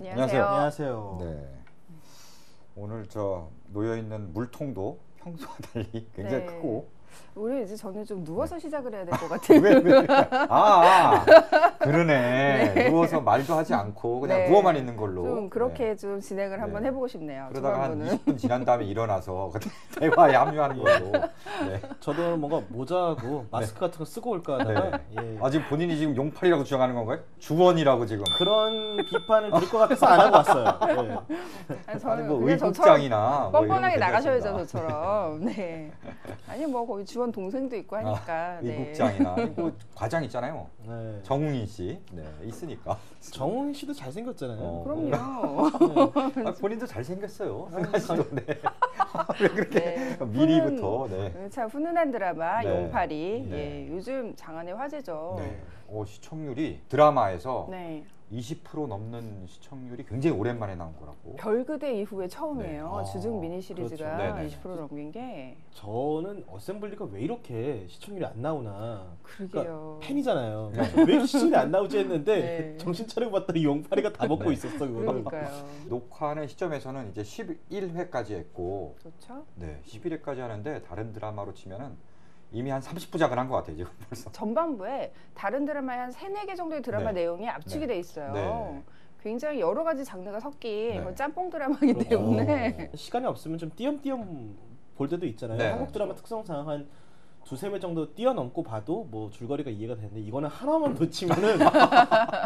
안녕하세요. 안녕하세요. 네. 오늘 저 놓여 있는 물통도 평소와 달리 굉장히 크고. 우리 이제 저는 좀 누워서 시작을 해야 될 것 같아요. 왜? 그러네. 네. 누워서 말도 하지 않고 그냥 네. 누워만 있는 걸로. 좀 그렇게 좀 진행을 네. 한번 해보고 싶네요. 그러다가 한 초반부는. 20분 지난 다음에 일어나서 대화에 합류하는 걸로. 네. 저도 뭔가 모자하고 마스크 같은 거 쓰고 올까 하다가 네. 예. 아 지금 본인이 지금 용팔이라고 주장하는 건가요? 주원이라고 지금. 그런 비판을 들을 것 같아서 안 하고 왔어요. 예. 아니, 아니 뭐 그냥 의국장이나 뭐 뻔뻔하게 이런 거 나가셔야죠, 괜찮습니다. 저처럼. 네. 아니 뭐 거기 주원 동생도 있고 하니까. 네. 의국장이나 그 과장 있잖아요. 네. 정웅인 씨, 네 있으니까. 정훈 씨도 잘생겼잖아요. 그럼요. 아, 본인도 잘 생겼어요. 상가씨도. 네. 왜 그렇게 네. 미리부터. 네. 참 훈훈한 드라마 네. 용팔이. 네. 예, 요즘 장안의 화제죠. 네. 시청률이 드라마에서 네. 20% 넘는 시청률이 굉장히 오랜만에 나온 거라고. 별그대 이후에 처음이에요. 네. 주중 미니 시리즈가 그렇죠. 네네. 20% 넘긴 게. 저는 어셈블리가 왜 이렇게 시청률이 안 나오나. 그러게요. 팬이잖아요. 네. 왜 이렇게 시청률이 안 나오지 했는데 네. 정신 차리고 봤더니 용팔이가 다 먹고 네. 있었어 그거를. 그러니까요. 녹화하는 시점에서는 이제 11회까지 했고, 좋죠. 네, 11회까지 하는데 다른 드라마로 치면은 이미 한 30부작을 한 것 같아요 지금 벌써. 전반부에 다른 드라마의 한 3, 4개 정도의 드라마 네. 내용이 압축이 네. 돼 있어요. 네. 굉장히 여러 가지 장르가 섞인 네. 뭐 짬뽕 드라마이기 그렇죠. 때문에 시간이 없으면 좀 띄엄띄엄 볼 때도 있잖아요. 네. 한국 드라마 특성상 한 두세 배 정도 뛰어넘고 봐도 뭐 줄거리가 이해가 되는데 이거는 하나만 놓치면은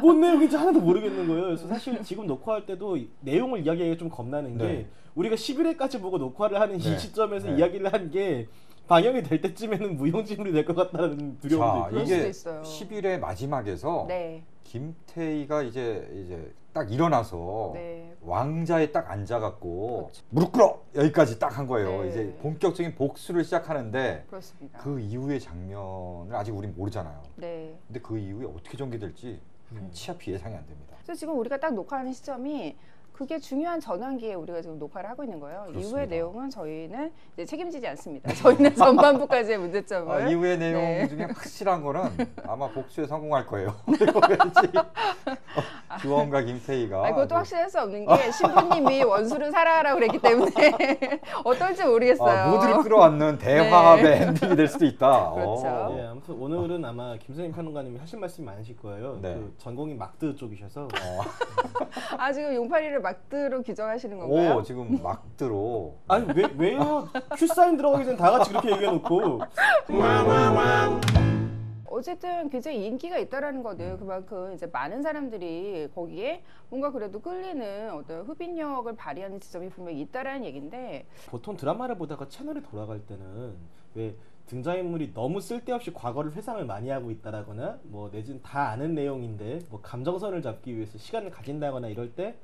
뭔 내용인지 하나도 모르겠는 거예요. 그래서 사실 지금 녹화할 때도 내용을 이야기하기가 좀 겁나는 게 네. 우리가 11회까지 보고 녹화를 하는 네. 이 시점에서 네. 이야기를 한 게 방영이 될 때쯤에는 무용지물이 될 것 같다는 두려움도 있고. 그럴 수도 이게 있어요. 11회 마지막에서 네. 김태희가 이제 딱 일어나서 네. 왕자에 딱 앉아갖고 그렇죠. 무릎 꿇어 여기까지 딱 한 거예요. 네. 이제 본격적인 복수를 시작하는데 그렇습니다. 그 이후의 장면을 아직 우린 모르잖아요. 네. 근데 그 이후에 어떻게 전개될지 치 앞이 예상이 안 됩니다. 그래서 지금 우리가 딱 녹화하는 시점이 그게 중요한 전환기에 우리가 지금 녹화를 하고 있는 거예요. 그렇습니다. 이후의 내용은 저희는 이제 책임지지 않습니다. 저희는 전반부까지의 문제점을. 이후의 내용 네. 중에 확실한 거는 아마 복수에 성공할 거예요. 그리고 왠지 주원과 김태희가 그것도 확실할 수 없는 게 신부님이 원수를 사랑하라고 그랬기 때문에 어떨지 모르겠어요. 모두를 끌어안는 대화합의 네. 엔딩이 될 수도 있다. 그렇죠. 예, 아무튼 오늘은 아마 김선임 평론가님이 하실 말씀이 많으실 거예요. 네. 그 전공이 막드 쪽이셔서 아 지금 용팔이를 막드로 규정하시는 건가요? 지금 막드로. 아니 왜요? 큐 사인 들어가기 전에 다 같이 그렇게 얘기해놓고 어쨌든 굉장히 인기가 있다라는 거는 그만큼 이제 많은 사람들이 거기에 뭔가 그래도 끌리는 어떤 흡인력을 발휘하는 지점이 분명히 있다라는 얘기인데 보통 드라마를 보다가 채널이 돌아갈 때는 왜 등장인물이 너무 쓸데없이 과거를 회상을 많이 하고 있다라거나 뭐 내지는 다 아는 내용인데 뭐 감정선을 잡기 위해서 시간을 가진다거나 이럴 때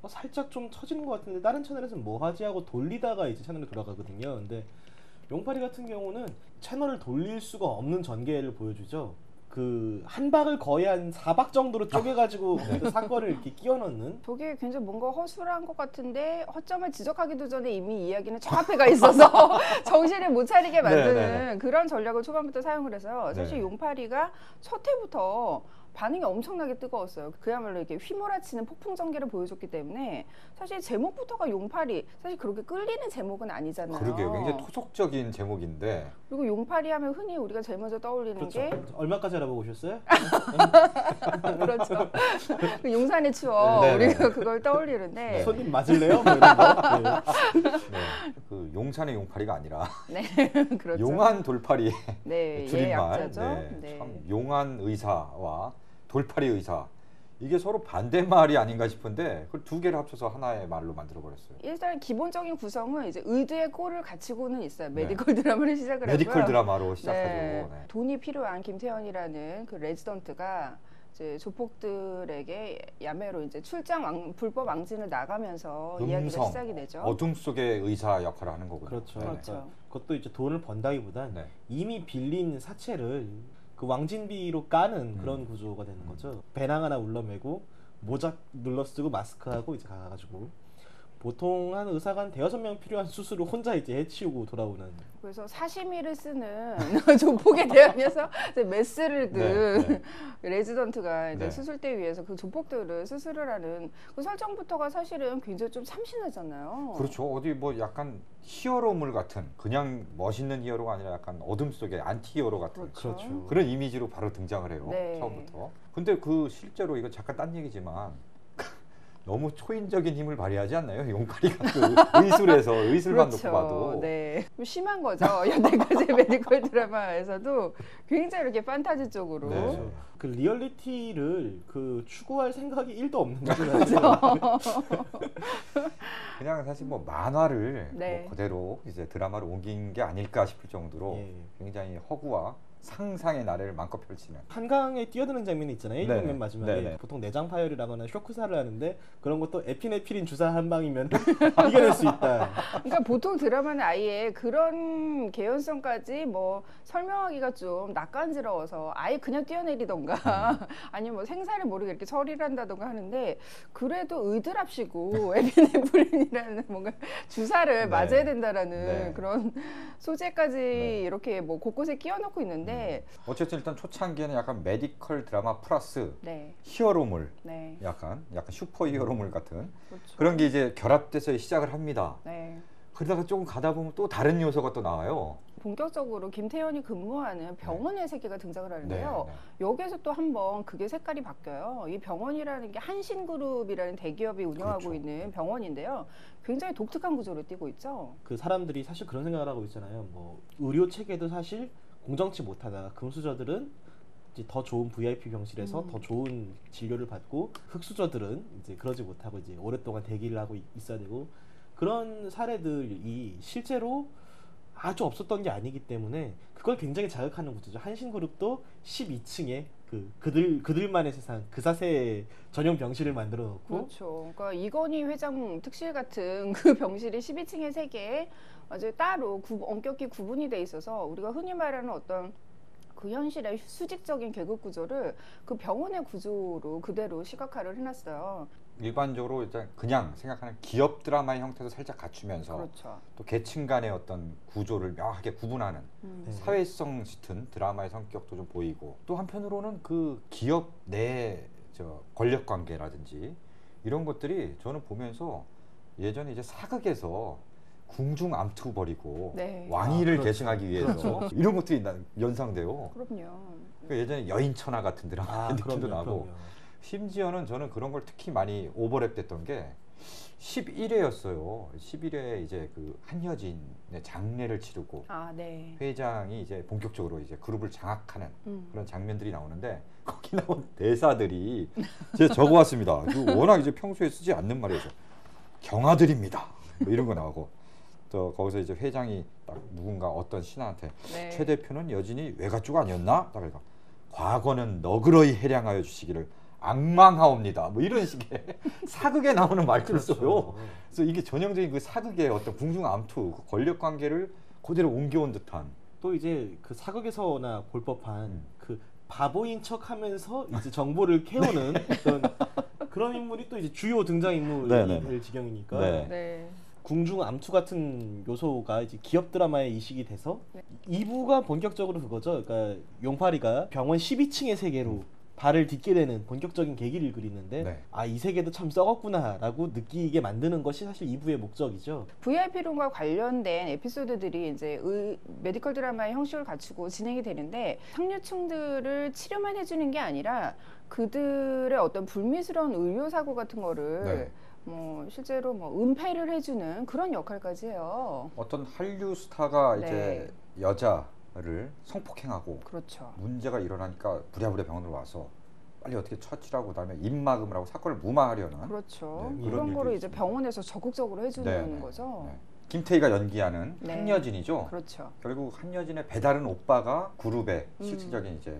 살짝 좀 처지는 것 같은데 다른 채널에서는 뭐 하지 하고 돌리다가 이제 채널이 돌아가거든요. 근데 용팔이 같은 경우는 채널을 돌릴 수가 없는 전개를 보여주죠. 그 한 박을 거의 한 4박 정도로 쪼개가지고 그 사건을 이렇게 끼워 넣는. 저게 굉장히 뭔가 허술한 것 같은데 허점을 지적하기도 전에 이미 이야기는 저 앞에 가 있어서 정신을 못 차리게 만드는 네네네. 그런 전략을 초반부터 사용을 해서요. 사실 네. 용팔이가 첫 회부터 반응이 엄청나게 뜨거웠어요. 그야말로 이렇게 휘몰아치는 폭풍 전개를 보여줬기 때문에 사실 제목부터가 용팔이 사실 그렇게 끌리는 제목은 아니잖아요. 그러게요. 굉장히 토속적인 제목인데. 그리고 용팔이 하면 흔히 우리가 제일 먼저 떠올리는 그렇죠. 게 얼마까지 알아보고 오셨어요? 그렇죠. 그 용산의 추억 네, 네. 우리가 그걸 떠올리는데 손님 맞을래요? 뭐 이런 거. 네. 네. 그 용산의 용팔이가 아니라 네 그렇죠. 용한 돌팔이의 네, 줄임말. 예약자죠. 네. 참 용한 의사와 돌팔이 의사. 이게 서로 반대말이 아닌가 싶은데 그걸 두 개를 합쳐서 하나의 말로 만들어 버렸어요. 일단 기본적인 구성은 이제 의도의 꼴을 갖추고는 있어요. 메디컬 드라마를 시작을 메디컬 하고요. 드라마로 시작하죠. 네. 네. 돈이 필요한 김태현이라는 그 레지던트가 이제 조폭들에게 야매로 이제 불법 왕진을 나가면서 이야기가 음성, 시작이 되죠. 어둠 속의 의사 역할을 하는 거군요. 그렇죠. 네. 그렇죠. 그러니까 그것도 이제 돈을 번다기보단 네. 이미 빌린 사채를 그 왕진비로 까는 그런 구조가 되는 거죠. 배낭 하나 울러매고 모자 눌러 쓰고 마스크하고 이제 가가지고 보통 한 의사가 한 대여섯 명 필요한 수술을 혼자 이제 해치우고 돌아오는. 그래서 사시미를 쓰는 조폭에 대항해서 이제 메스를 네, 레지던트가 이제 네. 수술대 위에서 그 조폭들을 수술을 하는 그 설정부터가 사실은 굉장히 좀 참신하잖아요. 그렇죠. 어디 뭐 약간 히어로물 같은 그냥 멋있는 히어로가 아니라 약간 어둠 속의 안티 히어로 같은 그렇죠. 그런 이미지로 바로 등장을 해요. 네. 처음부터. 근데 그 실제로 이거 잠깐 딴 얘기지만 너무 초인적인 힘을 발휘하지 않나요? 용팔이가 그 의술만 놓고 봐도. 네. 좀 심한 거죠. 여태까지 메디컬 드라마에서도 굉장히 이렇게 판타지 쪽으로. 네. 그 리얼리티를 그 추구할 생각이 1도 없는 거죠. 그냥 사실 뭐 만화를 네. 뭐 그대로 이제 드라마로 옮긴 게 아닐까 싶을 정도로 예. 굉장히 허구와 상상의 나래를 마음껏 펼치는. 한강에 뛰어드는 장면이 있잖아요. 1분 네네. 맨 마지막에 네네. 보통 내장 파열이라거나 쇼크사를 하는데 그런 것도 에피네피린 주사 한 방이면 이겨낼 수 있다. 그러니까 보통 드라마는 아예 그런 개연성까지 뭐 설명하기가 좀 낯간지러워서 아예 그냥 뛰어내리던가 아니면 뭐 생사를 모르게 이렇게 처리를 한다던가 하는데 그래도 의드랍시고 에피네프린이라는 뭔가 주사를 네. 맞아야 된다라는 네. 그런 소재까지 네. 이렇게 뭐 곳곳에 끼워놓고 있는데 어쨌든 일단 초창기에는 약간 메디컬 드라마 플러스 네, 히어로물, 네, 약간 슈퍼 히어로물 같은 그렇죠. 그런 게 이제 결합돼서 시작을 합니다. 네. 그러다가 조금 가다 보면 또 다른 요소가 또 나와요. 본격적으로 김태현이 근무하는 병원의 세계가 등장을 하는데요. 네. 여기에서 또 한번 그게 색깔이 바뀌어요. 이 병원이라는 게 한신그룹이라는 대기업이 운영하고 그렇죠. 있는 병원인데요. 굉장히 독특한 구조로 띄고 있죠. 그 사람들이 사실 그런 생각을 하고 있잖아요. 뭐 의료 체계도 사실 공정치 못하다가 금수저들은 이제 더 좋은 VIP 병실에서 더 좋은 진료를 받고 흑수저들은 이제 그러지 못하고 이제 오랫동안 대기를 하고 있어야 되고 그런 사례들이 실제로 아주 없었던 게 아니기 때문에 그걸 굉장히 자극하는 구조죠. 한신그룹도 12층에 그들만의 세상 그사세 전용 병실을 만들어 놓고 그렇죠. 그러니까 이건희 회장 특실 같은 그 병실이 12층에 3개 아주 따로 엄격히 구분이 돼 있어서 우리가 흔히 말하는 어떤 그 현실의 수직적인 계급 구조를 그 병원의 구조로 그대로 시각화를 해놨어요. 일반적으로 이제 그냥 생각하는 기업 드라마의 형태도 살짝 갖추면서 그렇죠. 또 계층 간의 어떤 구조를 명확하게 구분하는 네. 사회성 짙은 드라마의 성격도 좀 보이고 또 한편으로는 그 기업 내 권력 관계라든지 이런 것들이 저는 보면서 예전에 이제 사극에서 궁중 암투 벌이고 네. 왕위를 그렇죠. 계승하기 위해서 이런 것들이 연상돼요. 그럼요. 그러니까 예전에 여인천하 같은 드라마 느낌도 나고 그럼요. 심지어는 저는 그런 걸 특히 많이 오버랩됐던 게 11회였어요. 11회 이제 그 한여진의 장례를 치르고 아, 네. 회장이 이제 본격적으로 이제 그룹을 장악하는 음. 그런 장면들이 나오는데 거기 나온 대사들이 제가 적어왔습니다. 워낙 이제 평소에 쓰지 않는 말이어서 경아들입니다. 뭐 이런 거 나오고 또 거기서 이제 회장이 딱 누군가 어떤 신하한테 네. 최 대표는 여진이 외가 쪽 아니었나? 딱 그러니까 과거는 너그러이 해량하여 주시기를 악망하옵니다. 뭐 이런 식의 사극에 나오는 말들을 그렇죠. 써요. 그래서 이게 전형적인 그 사극의 어떤 궁중 암투, 그 권력 관계를 그대로 옮겨온 듯한. 또 이제 그 사극에서나 볼 법한 그 바보인 척하면서 이제 정보를 캐오는 어떤 그런 인물이 또 이제 주요 등장 인물이 네네. 될 지경이니까 네. 네. 궁중 암투 같은 요소가 이제 기업 드라마에 이식이 돼서 네. 2부가 본격적으로 그거죠. 그러니까 용팔이가 병원 12층의 세계로 발을 딛게 되는 본격적인 계기를 그리는데 네. 아, 이 세계도 참 썩었구나라고 느끼게 만드는 것이 사실 2부의 목적이죠. VIP룸과 관련된 에피소드들이 이제 메디컬 드라마의 형식을 갖추고 진행이 되는데 상류층들을 치료만 해주는 게 아니라 그들의 어떤 불미스러운 의료 사고 같은 거를 네. 뭐 실제로 뭐 은폐를 해주는 그런 역할까지 해요. 어떤 한류 스타가 네. 이제 여자를 성폭행하고 그렇죠. 문제가 일어나니까 부랴부랴 병원으로 와서 빨리 어떻게 처치하고 그다음에 입막음을 하고 사건을 무마하려는 그렇죠. 네, 그런 그런 거를 일도 이제 있습니다. 병원에서 적극적으로 해주는 네, 네, 거죠. 네. 김태희가 연기하는 네. 한여진이죠. 그렇죠. 결국 한여진의 배다른 오빠가 그룹의 실질적인 이제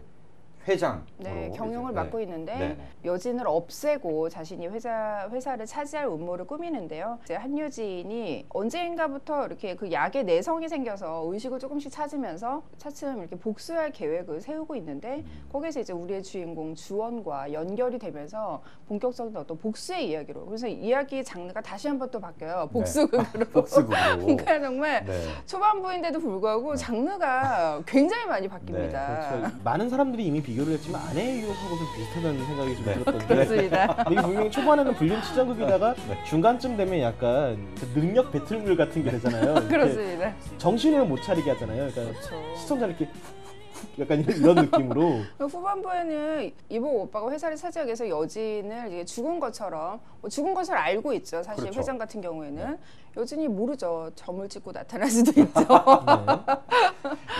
회장. 네, 경영을 맡고 있는데 네. 여진을 없애고 자신이 회사를 차지할 음모를 꾸미는데요. 이제 한여진이 언제인가부터 이렇게 그 약에 내성이 생겨서 의식을 조금씩 찾으면서 차츰 이렇게 복수할 계획을 세우고 있는데 거기서 이제 우리의 주인공 주원과 연결이 되면서 본격적인 어떤 복수의 이야기로, 그래서 이야기 장르가 다시 한번 또 바뀌어요. 복수극으로. 복수극으로. 그러니까 정말 네. 초반부인데도 불구하고 장르가 굉장히 많이 바뀝니다. 그렇죠. 많은 사람들이 이미 비교를 했지만 아내의 유혹하고 좀 비슷하다는 생각이 좀 네. 들었던 게 그렇습니다. 이게 분명히 초반에는 불륜 치정극이다가 중간쯤 되면 약간 그 능력 배틀물 같은 게 되잖아요. 이렇게 그렇습니다. 정신을 못 차리게 하잖아요. 그러니까 그렇죠. 시청자 이렇게 훅훅 약간 이런 느낌으로 후반부에는 이복 오빠가 회사를 차지하기 위해서 여진을 이제 죽은 것처럼, 죽은 것을 알고 있죠. 사실 그렇죠. 회장 같은 경우에는 여진이 모르죠. 점을 찍고 나타날 수도 있죠.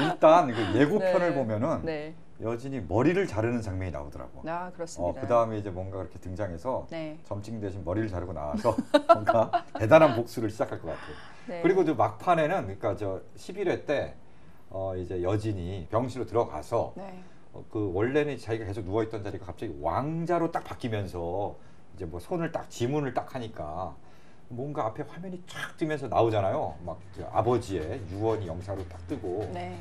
일단 그 예고편을 네. 보면은 네. 여진이 머리를 자르는 장면이 나오더라고. 아, 그렇습니다. 그 다음에 이제 뭔가 그렇게 등장해서 네. 점찍 대신 머리를 자르고 나와서 뭔가 대단한 복수를 시작할 것 같아요. 네. 그리고 저 막판에는 그러니까 저 11회 때 이제 여진이 병실로 들어가서 네. 그 원래는 자기가 계속 누워 있던 자리가 갑자기 왕자로 딱 바뀌면서 이제 뭐 손을 딱 지문을 딱 하니까 뭔가 앞에 화면이 쫙 뜨면서 나오잖아요. 막그 아버지의 유언이 영사로 딱 뜨고 네.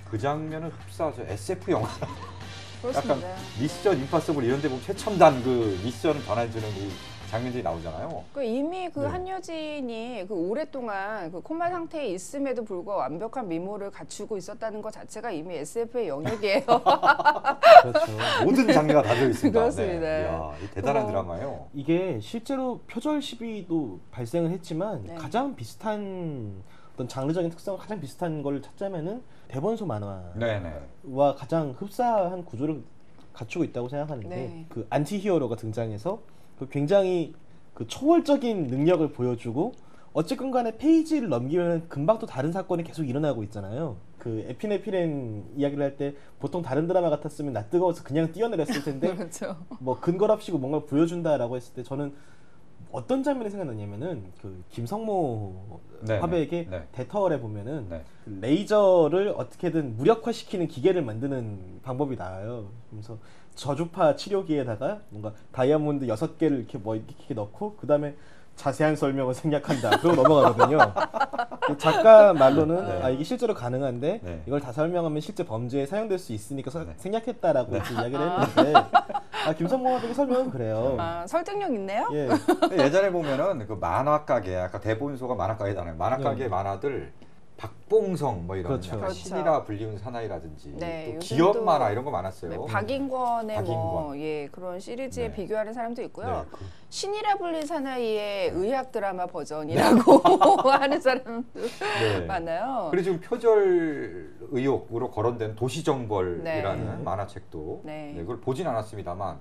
그 장면은 흡사 저 SF 영화 약간 그렇습니다. 미션 임파서블 이런 데 보면 최첨단 그 미션을 전해주는 그 장면들이 나오잖아요. 이미 그 네. 한여진이 그 오랫동안 그 코마 상태에 있음에도 불구하고 완벽한 미모를 갖추고 있었다는 것 자체가 이미 SF의 영역이에요. 그렇죠. 모든 장르가 다 들어있습니다. 그렇습니다. 네. 이야, 이 대단한 그거- 드라마예요. 이게 실제로 표절 시비도 발생을 했지만 네. 가장 비슷한 어떤 장르적인 특성과 가장 비슷한 걸 찾자면은 대본소 만화와 네네. 가장 흡사한 구조를 갖추고 있다고 생각하는데 네. 그 안티히어로가 등장해서 그 굉장히 그 초월적인 능력을 보여주고 어쨌건 간에 페이지를 넘기면 금방 또 다른 사건이 계속 일어나고 있잖아요. 그 에피네피렌 이야기를 할 때 보통 다른 드라마 같았으면 나 뜨거워서 그냥 뛰어내렸을 텐데 그렇죠. 뭐 근거랍시고 뭔가 보여준다라고 했을 때 저는 어떤 장면이 생각나냐면은 그 김성모 네, 화백의 네. 대터얼에 보면은 네. 그 레이저를 어떻게든 무력화시키는 기계를 만드는 방법이 나와요. 그래서 저주파 치료기에다가 뭔가 다이아몬드 6개를 이렇게 뭐 이렇게 넣고 그 다음에 자세한 설명을 생략한다. 그러고 넘어가거든요. 그 작가 말로는 네. 이게 실제로 가능한데 네. 이걸 다 설명하면 실제 범죄에 사용될 수 있으니까 네. 생략했다라고 이렇게 이야기를 했는데 김성모 화백의 설명은 그래요. 설득력 있네요. 예. 예전에 보면은 그 만화 가게, 아까 대본소가 만화 가게잖아요. 만화 가게 네. 만화들 박봉성 뭐 이런 그렇죠. 약간 그렇죠. 신이라 불리운 사나이라든지 네, 또 요즘 기업 또 만화 이런 거 많았어요. 네, 박인권의 뭐 박인권. 예, 그런 시리즈에 네. 비교하는 사람도 있고요. 네, 그- 신이라 불린 사나이의 의학 드라마 버전이라고 하는 사람도 네. 많아요. 그리고 지금 표절 의혹으로 거론된 도시정벌이라는 네. 만화책도 네. 그걸 보진 않았습니다만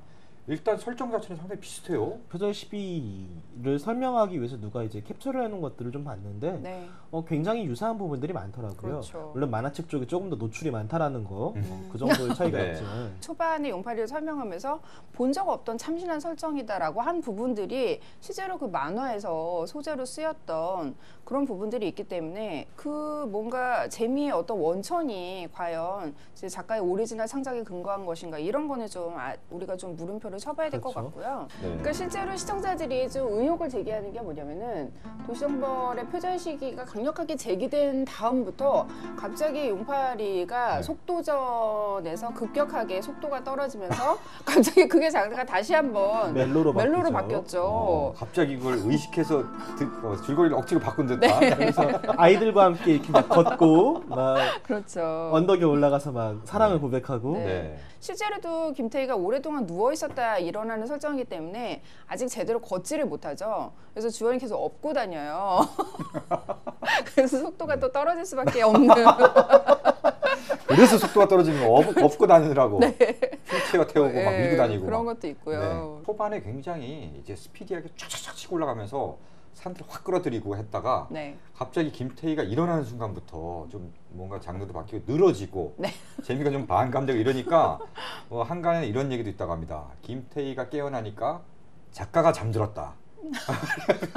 일단 설정 자체는 상당히 비슷해요. 표절 시비를 설명하기 위해서 누가 이제 캡처를 해놓은 것들을 좀 봤는데 네. 굉장히 유사한 부분들이 많더라고요. 그렇죠. 물론 만화책 쪽이 조금 더 노출이 많다라는 거, 음. 그 정도의 차이가 네. 있지만 초반에 용팔이를 설명하면서 본 적 없던 참신한 설정이다라고 한 부분들이 실제로 그 만화에서 소재로 쓰였던 그런 부분들이 있기 때문에 그 뭔가 재미의 어떤 원천이 과연 이제 작가의 오리지널 창작에 근거한 것인가 이런 거는 좀 우리가 좀 물음표를 쳐봐야 될 것 그렇죠. 같고요. 네. 그러니까 실제로 시청자들이 좀 의혹을 제기하는 게 뭐냐면은 도시정벌의 표절 시기가 강력하게 제기된 다음부터 갑자기 용팔이가 네. 속도전에서 급격하게 속도가 떨어지면서 갑자기 그게 장르가 다시 한번 멜로로 바뀌죠. 바뀌었죠. 갑자기 그걸 의식해서 줄거리를 억지로 바꾼 듯한 네. 그래서 아이들과 함께 이렇게 막 걷고 막 그렇죠. 언덕에 올라가서 막 사랑을 네. 고백하고 네. 네. 실제로도 김태희가 오랫동안 누워 있었다 일어나는 설정이기 때문에 아직 제대로 걷지를 못하죠. 그래서 주원이 계속 업고 다녀요. 그래서 속도가 또 떨어질 수밖에 없는. 그래서 속도가 떨어지는 거 업고 다니느라고 휠체어 태우고 막 네, 밀고 다니고 그런 막. 것도 있고요. 네. 초반에 굉장히 이제 스피디하게 쫙쫙쫙 치고 올라가면서 사람들 확 끌어들이고 했다가 네. 갑자기 김태희가 일어나는 순간부터 좀 뭔가 장르도 바뀌고 늘어지고 네. 재미가 좀 반감되고 이러니까 한간에 이런 얘기도 있다고 합니다. 김태희가 깨어나니까 작가가 잠들었다.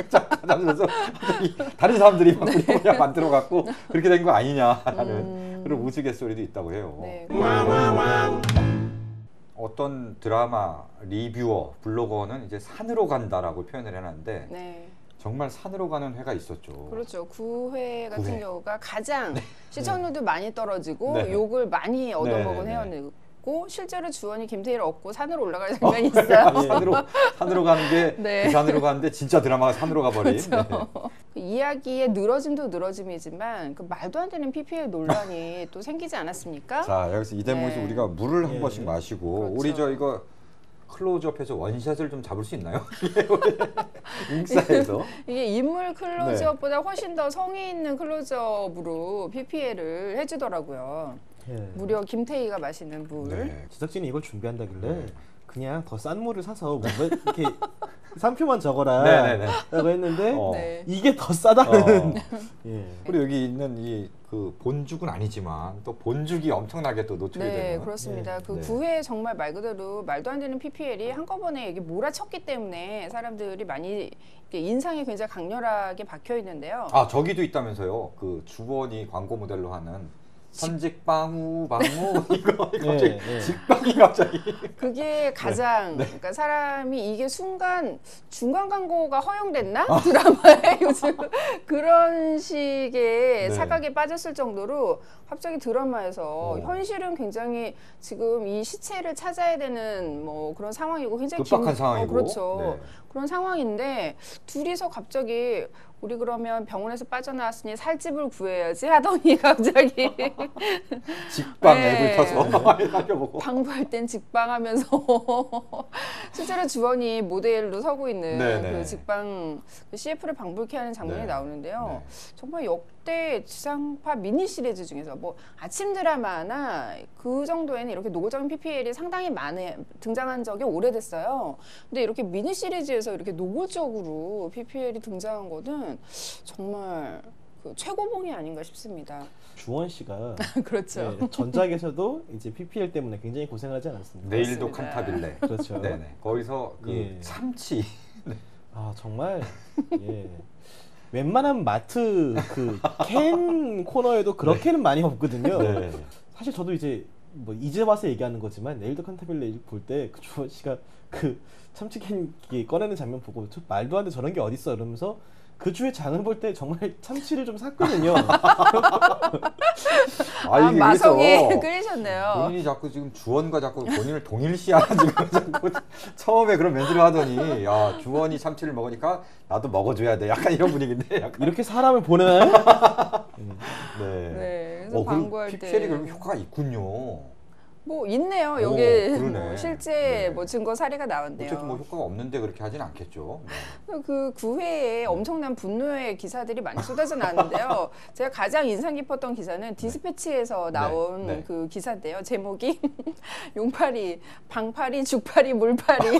작가가 잠들어서 갑자기 다른 사람들이 막 그냥 만들어 갖고 그렇게 된 거 아니냐라는 그런 우스갯소리도 있다고 해요. 네. 어떤 드라마 리뷰어, 블로거는 이제 산으로 간다라고 표현을 해놨는데 네. 정말 산으로 가는 회가 있었죠. 그렇죠. 9회 같은 9회. 경우가 가장 시청률도 많이 떨어지고 네. 욕을 많이 얻어먹은 네, 네, 회원이고 실제로 주원이 김태희를 얻고 산으로 올라갈 장면이 있어요. 산으로 가는 게 네. 그 산으로 가는데 진짜 드라마가 산으로 가버린. 그렇죠. 네. 그 이야기의 늘어짐도 늘어짐이지만 그 말도 안 되는 PPL 논란이 또 생기지 않았습니까? 자 여기서 이 대목에서 네. 우리가 물을 한 예. 번씩 마시고 그렇죠. 우리 저 이거 클로즈업해서 원샷을 좀 잡을 수 있나요? 인사에서. 이게 인물 클로즈업보다 훨씬 더 성의 있는 클로즈업으로 PPL을 해주더라고요. 예. 무려 김태희가 마시는 물. 네. 제작진이 이걸 준비한다길래 네. 그냥 더 싼 물을 사서 왜 이렇게 상표만 적어라 네네네. 라고 했는데 어. 네. 이게 더 싸다는 예. 그리고 여기 있는 이 그 본죽은 아니지만 또 본죽이 엄청나게 또 노출이 네, 되는. 그렇습니다. 네. 그 네. 9회 정말 말 그대로 말도 안 되는 PPL이 한꺼번에 이게 몰아쳤기 때문에 사람들이 많이 이렇게 인상이 굉장히 강렬하게 박혀 있는데요. 아 저기도 있다면서요. 그 주원이 광고 모델로 하는 선직방우 방무 이거 갑자기 네. 직방이 갑자기. 그게 가장 네. 그러니까 사람이 이게 순간 중간 광고가 허용됐나 드라마에 요즘 그런 식의 네. 착각에 빠졌을 정도로 갑자기 드라마에서 현실은 굉장히 지금 이 시체를 찾아야 되는 뭐 그런 상황이고 굉장히 급박한 상황이고. 그렇죠. 네. 그런 상황인데 둘이서 갑자기 우리 그러면 병원에서 빠져나왔으니 살집을 구해야지 하더니 갑자기 직방 네. 앱을 켜서 살펴보고. 방부할 땐 직방하면서 실제로 주원이 모델로 서고 있는 네네. 그 직방 그 CF를 방불케 하는 장면이 네. 나오는데요. 네. 정말 역대 지상파 미니 시리즈 중에서 뭐 아침 드라마나 그 정도에는 이렇게 노골적인 PPL이 상당히 많이 등장한 적이 오래됐어요. 근데 이렇게 미니 시리즈에서 이렇게 노골적으로 PPL이 등장한 거는 정말 그 최고봉이 아닌가 싶습니다. 주원 씨가 그렇죠. 예, 전작에서도 이제 PPL 때문에 굉장히 고생하지 않았습니까? 내일도 그렇습니다. 칸타빌레. 그렇죠. 네네. 거기서 그 예. 참치. 아 정말 예. 웬만한 마트 그 캔 코너에도 그렇게는 많이 없거든요. 네. 사실 저도 이제 뭐 이제 와서 얘기하는 거지만 내일도 칸타빌레 볼 때 그 주원 씨가 그 참치캔 꺼내는 장면 보고 저 말도 안 돼 저런 게 어딨어 이러면서 그 주에 장을 볼 때 정말 참치를 좀 샀거든요. 아, 이게 마성에 그래서 끓이셨네요. 본인이 자꾸 지금 주원과 자꾸 본인을 동일시하는 지금 자꾸 처음에 그런 멘트를 하더니 야 주원이 참치를 먹으니까 나도 먹어줘야 돼. 약간 이런 분위기인데. 약간. 이렇게 사람을 보내나요? 네, 그래서 그리고 광고할 PPL이 때 그럼 효과가 있군요. 뭐 있네요. 오, 여기 그러네. 뭐 실제 네. 뭐 증거 사례가 나왔네요. 어쨌든 뭐 효과가 없는데 그렇게 하진 않겠죠. 네. 그 9회에 엄청난 분노의 기사들이 많이 쏟아져 나왔는데요. 제가 가장 인상 깊었던 기사는 디스패치에서 나온 네. 그 기사인데요. 제목이 용파리, 방파리, 죽파리, 물파리.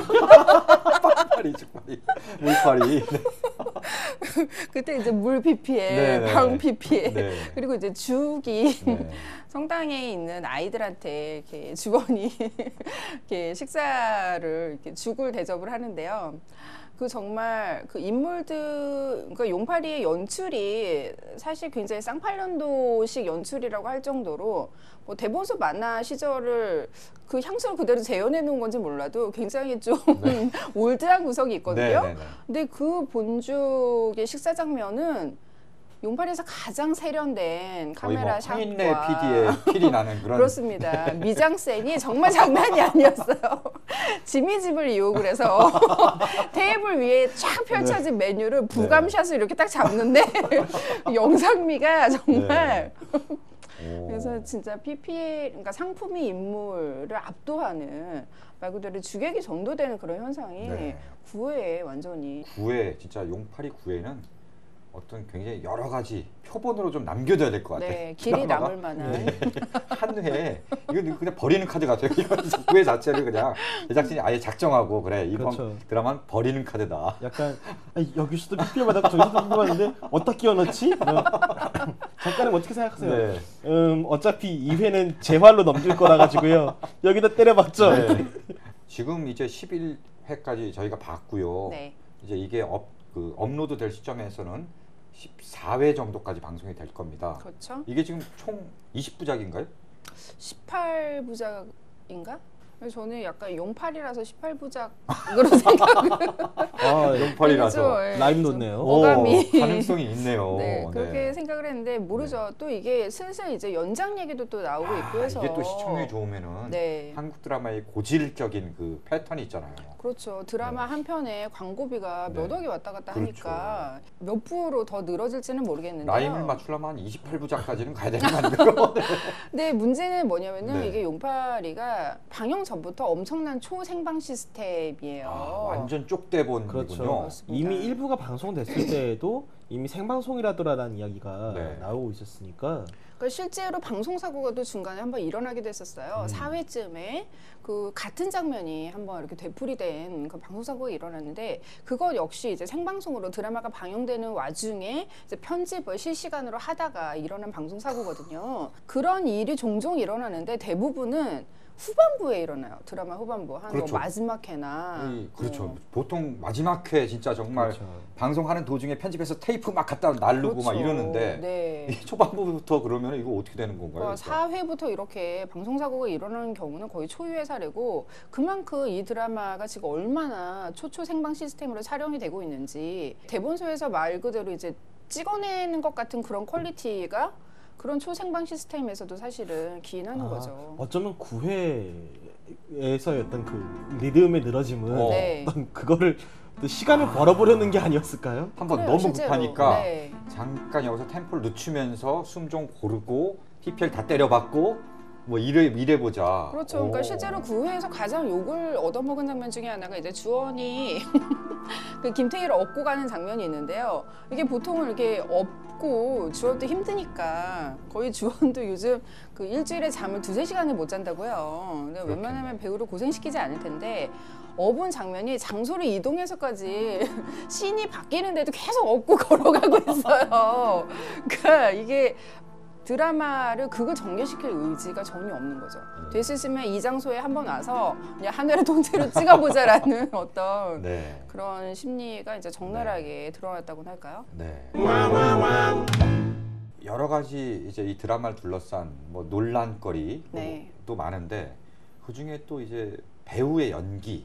파리, 죽파리, 물파리. 네. 그때 이제 물 PPL, 네, 네, 방 네. PPL, 네. 그리고 이제 죽이 네. 성당에 있는 아이들한테 이렇게 주원이 이렇게 식사를 이렇게 죽을 대접을 하는데요. 그 정말 그 인물들, 그러니까 용파리의 연출이 사실 굉장히 쌍팔년도식 연출이라고 할 정도로 뭐 대본속 만화 시절을 그 향수를 그대로 재현해 놓은 건지 몰라도 굉장히 좀 올드한 구석이 있거든요. 네, 네, 네. 근데 그 본죽의 식사 장면은 용팔에서 가장 세련된 거의 카메라 뭐 샷과 황인래 PD의 필이 나는 그런. 그렇습니다. 미장센이 정말 장난이 아니었어요. 지미집을 이용을 해서 테이블 위에 쫙 펼쳐진 메뉴를 부감샷을 이렇게 딱 잡는데 영상미가 정말 오. 그래서 진짜 PPL 그러니까 상품이 인물을 압도하는 말 그대로 주객이 전도되는 그런 현상이 네. 9회에 완전히 9회 진짜 용파리 9회는 어떤 굉장히 여러 가지 표본으로 좀 남겨둬야 될 것 같아요. 네, 길이 드라마가. 남을 만한 네. 한 회, 이거 그냥 버리는 카드 같아요. 이건 9회 자체를 그냥 제작진이 아예 작정하고 그래 이번 그렇죠. 드라마는 버리는 카드다. 약간 아니, 여기서도 PPL 받았고 저기서도 PPL 받았는데 어디다 끼워 넣지? 작가님 어떻게 생각하세요? 네. 어차피 2회는 재활로 넘길 거라 가지고요. 여기다 때려봤죠. 네. 지금 이제 11회까지 저희가 봤고요. 네. 이제 이게 업로드 될 시점에서는 14회 정도까지 방송이 될 겁니다. 그렇죠. 이게 지금 총 20부작인가요? 18부작인가? 그래서 저는 약간 용팔이라서 18부작으로 생각을 용팔이라서 그렇죠. 예. 라임 좀 돋네요. 어감이 가능성이 있네요. 네, 그렇게 생각을 했는데 모르죠. 또 이게 슬슬 이제 연장 얘기도 또 나오고 있고 해서 이게 또 시청률이 좋으면은 네. 한국 드라마의 고질적인 그 패턴이 있잖아요. 그렇죠. 드라마 한 편에 광고비가 몇 네. 억이 왔다 갔다 그렇죠. 하니까 몇 부로 더 늘어질지는 모르겠는데요. 라임을 맞추려면 한 28부작까지는 가야 되는 거 아닌가요? 근데 문제는 뭐냐면은 네. 이게 용팔이가 방영 전부터 엄청난 초생방 시스템이에요. 완전 쪽대본이군요. 그렇죠. 맞습니다. 이미 일부가 방송됐을 때에도 이미 생방송이라더라라는 이야기가 네. 나오고 있었으니까 그러니까 실제로 방송 사고가 또 중간에 한번 일어나기도 했었어요. 4회쯤에 그 같은 장면이 한번 이렇게 되풀이된 그 방송 사고가 일어났는데 그것 역시 이제 생방송으로 드라마가 방영되는 와중에 이제 편집을 실시간으로 하다가 일어난 방송 사고거든요. 그런 일이 종종 일어나는데 대부분은 후반부에 일어나요. 드라마 후반부 한 그렇죠. 뭐 마지막 회나 그렇죠. 보통 마지막 회 진짜 정말 그렇죠. 방송하는 도중에 편집해서 테이프 막 갖다 날르고 막 그렇죠. 이러는데 네. 이 초반부부터 그러면 이거 어떻게 되는 건가요? 그러니까 4회부터 이렇게 방송사고가 일어나는 경우는 거의 초유의 사례고 그만큼 이 드라마가 지금 얼마나 초초 생방 시스템으로 촬영이 되고 있는지 대본소에서 말 그대로 이제 찍어내는 것 같은 그런 퀄리티가 그런 초생방 시스템에서도 사실은 기인하는 거죠. 어쩌면 9회에서의 어떤 그 리듬의 늘어짐은 네. 어떤 그거를 또 시간을 벌어보려는 게 아니었을까요? 한번 그래요, 너무 실제로. 급하니까 네. 잠깐 여기서 템포를 늦추면서 숨 좀 고르고 PPL 다 때려박고 뭐 이래 보자. 그렇죠. 그러니까 실제로 9회에서 가장 욕을 얻어먹은 장면 중에 하나가 이제 주원이 그 김태희를 업고 가는 장면이 있는데요. 이게 보통은 이렇게 업고 주원도 힘드니까 거의 주원도 요즘 그 일주일에 잠을 2-3시간을 못 잔다고요. 근데 웬만하면 배우를 고생시키지 않을 텐데 업은 장면이 장소를 이동해서까지 씬이 바뀌는데도 계속 업고 걸어가고 있어요. 그러니까 이게 드라마를 그걸 전개시킬 의지가 전혀 없는 거죠. 됐으면 이 장소에 한번 와서 그냥 한 회를 통째로 찍어보자라는 어떤 네. 그런 심리가 이제 적나라하게 드러났다고나 할까요? 네. 여러 가지 이제 이 드라마를 둘러싼 뭐 논란거리도 네. 많은데 그 중에 또 이제 배우의 연기에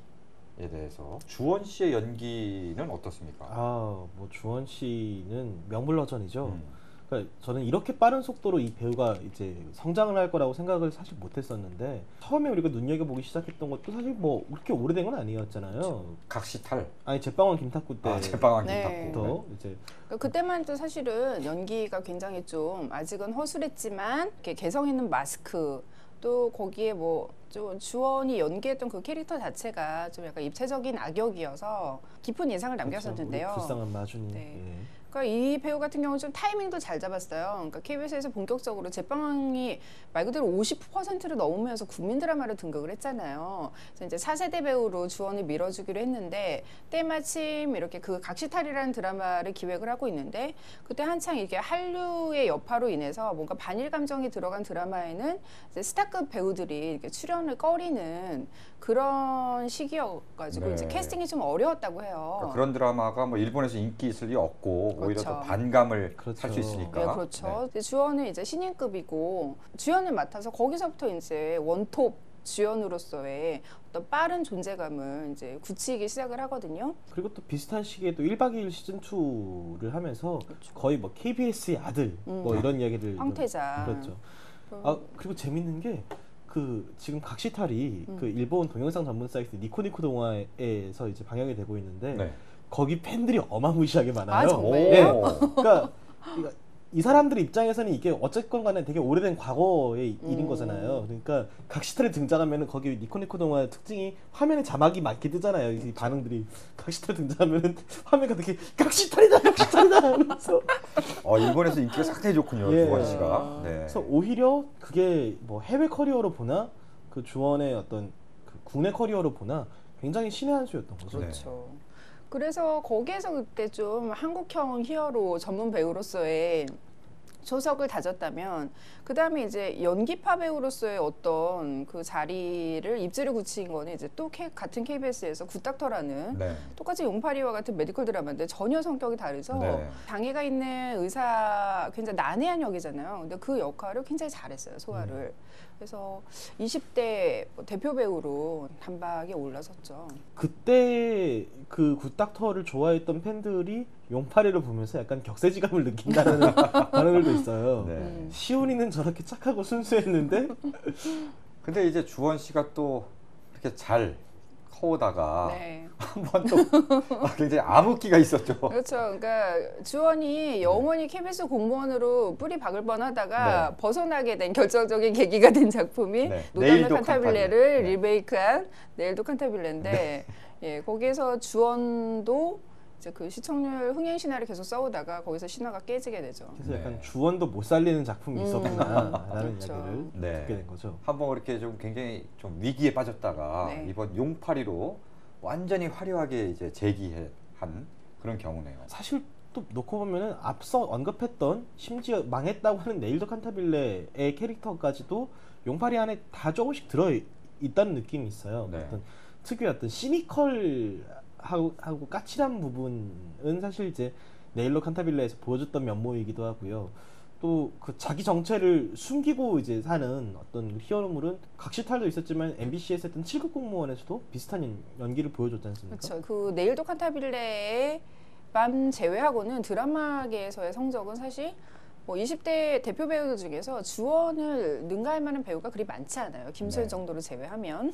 대해서 주원 씨의 연기는 어떻습니까? 뭐 주원 씨는 명불허전이죠. 그러니까 저는 이렇게 빠른 속도로 이 배우가 이제 성장을 할 거라고 생각을 사실 못했었는데 처음에 우리가 눈여겨보기 시작했던 것도 사실 뭐 그렇게 오래된 건 아니었잖아요. 각시탈. 아니 제빵왕 김탁구 때 제빵왕 네. 김탁구. 이제 그러니까 그때만 해도 사실은 연기가 굉장히 좀 아직은 허술했지만 이렇게 개성 있는 마스크 또 거기에 뭐 좀 주원이 연기했던 그 캐릭터 자체가 좀 약간 입체적인 악역이어서 깊은 인상을 남겼었는데요. 우리 불쌍한 마준이. 네. 예. 그러니까 이 배우 같은 경우는 좀 타이밍도 잘 잡았어요. 그러니까 KBS에서 본격적으로 제빵왕이 말 그대로 50%를 넘으면서 국민 드라마를 등극을 했잖아요. 그래서 이제 4세대 배우로 주원을 밀어주기로 했는데 때마침 이렇게 그 각시탈이라는 드라마를 기획을 하고 있는데 그때 한창 이게 한류의 여파로 인해서 뭔가 반일 감정이 들어간 드라마에는 이제 스타급 배우들이 이렇게 출연을 꺼리는 그런 시기여가지고 네. 이제 캐스팅이 좀 어려웠다고 해요. 그러니까 그런 드라마가 뭐 일본에서 인기 있을 리 없고 오히려 더 그렇죠. 반감을 그렇죠. 살 수 있으니까. 네, 그렇죠. 근데 주연은 이제 신인급이고 주연을 맡아서 거기서부터 이제 원톱 주연으로서의 어떤 빠른 존재감을 이제 굳히기 시작을 하거든요. 그리고 또 비슷한 시기에 또 1박 2일 시즌 2를 하면서 그렇죠. 거의 뭐 KBS의 아들 뭐 이런 이야기를 황태자. 그렇죠. 그리고 재밌는 게 그 지금 각시탈이 그 일본 동영상 전문 사이트 니코니코 동화에서 이제 방영이 되고 있는데 네. 거기 팬들이 어마무시하게 많아요. 아, 정말요? 오. 그러니까 이 사람들 입장에서는 이게 어쨌건 간에 되게 오래된 과거의 일인 거잖아요. 그러니까 각시탈에 등장하면은 거기 니코니코 동화의 특징이 화면에 자막이 많게 뜨잖아요. 이 반응들이 각시탈 등장하면은 화면가 되게 각시탈이다 하면서 일본에서 인기가 상당히 좋군요. 예. 주원 씨가. 네. 그래서 오히려 그게 뭐 해외 커리어로 보나 그 주원의 어떤 그 국내 커리어로 보나 굉장히 신의 한 수였던 거죠. 네. 그렇죠. 그래서 거기에서 그때 좀 한국형 히어로 전문 배우로서의 초석을 다졌다면 그 다음에 이제 연기파 배우로서의 어떤 그 자리를 입지를 굳힌 거는 이제 또 같은 KBS에서 굿닥터라는 네. 똑같이 용파리와 같은 메디컬 드라마인데 전혀 성격이 다르죠. 네. 장애가 있는 의사 굉장히 난해한 역이잖아요. 근데 그 역할을 굉장히 잘했어요. 소화를. 그래서 20대 대표 배우로 단박에 올라섰죠. 그때 그 굿닥터를 좋아했던 팬들이 용파리를 보면서 약간 격세지감을 느낀다는 반응들도 있어요. 네. 시온이는 저렇게 착하고 순수했는데 근데 이제 주원 씨가 또 이렇게 잘 커오다가 네. 한번 또 굉장히 암흑기가 있었죠. 그렇죠. 그러니까 주원이 영원히 KBS 공무원으로 뿌리 박을 뻔하다가 네. 벗어나게 된 결정적인 계기가 된 작품이 네. 노담의 내일도 칸타빌레를 칸타빌레. 네. 리메이크한 내일도 칸타빌레인데 예, 거기에서 주원도 이제 그 시청률 흥행 신화를 계속 싸우다가 거기서 신화가 깨지게 되죠. 그래서 약간 네. 주원도 못 살리는 작품이 있었구나라는 그렇죠. 이야기를 네. 듣게 된 거죠. 한번 그렇게 좀 굉장히 좀 위기에 빠졌다가 네. 이번 용파리로 완전히 화려하게 이제 재기한 그런 경우네요. 사실 또 놓고 보면은 앞서 언급했던 심지어 망했다고 하는 네일도 칸타빌레의 캐릭터까지도 용파리 안에 다 조금씩 들어 있다는 느낌이 있어요. 네. 어떤 특유의 어떤 시니컬하고 까칠한 부분은 사실 이제 네일도 칸타빌레에서 보여줬던 면모이기도 하고요. 또 그 자기 정체를 숨기고 이제 사는 어떤 희열물은 각시탈도 있었지만 MBC에서 했던 7급 공무원에서도 비슷한 연기를 보여줬지 않습니까? 그렇죠. 그 네일도 칸타빌레의 만 제외하고는 드라마계에서의 성적은 사실 뭐 20대 대표 배우들 중에서 주원을 능가할 만한 배우가 그리 많지 않아요. 김소연 네. 정도를 제외하면.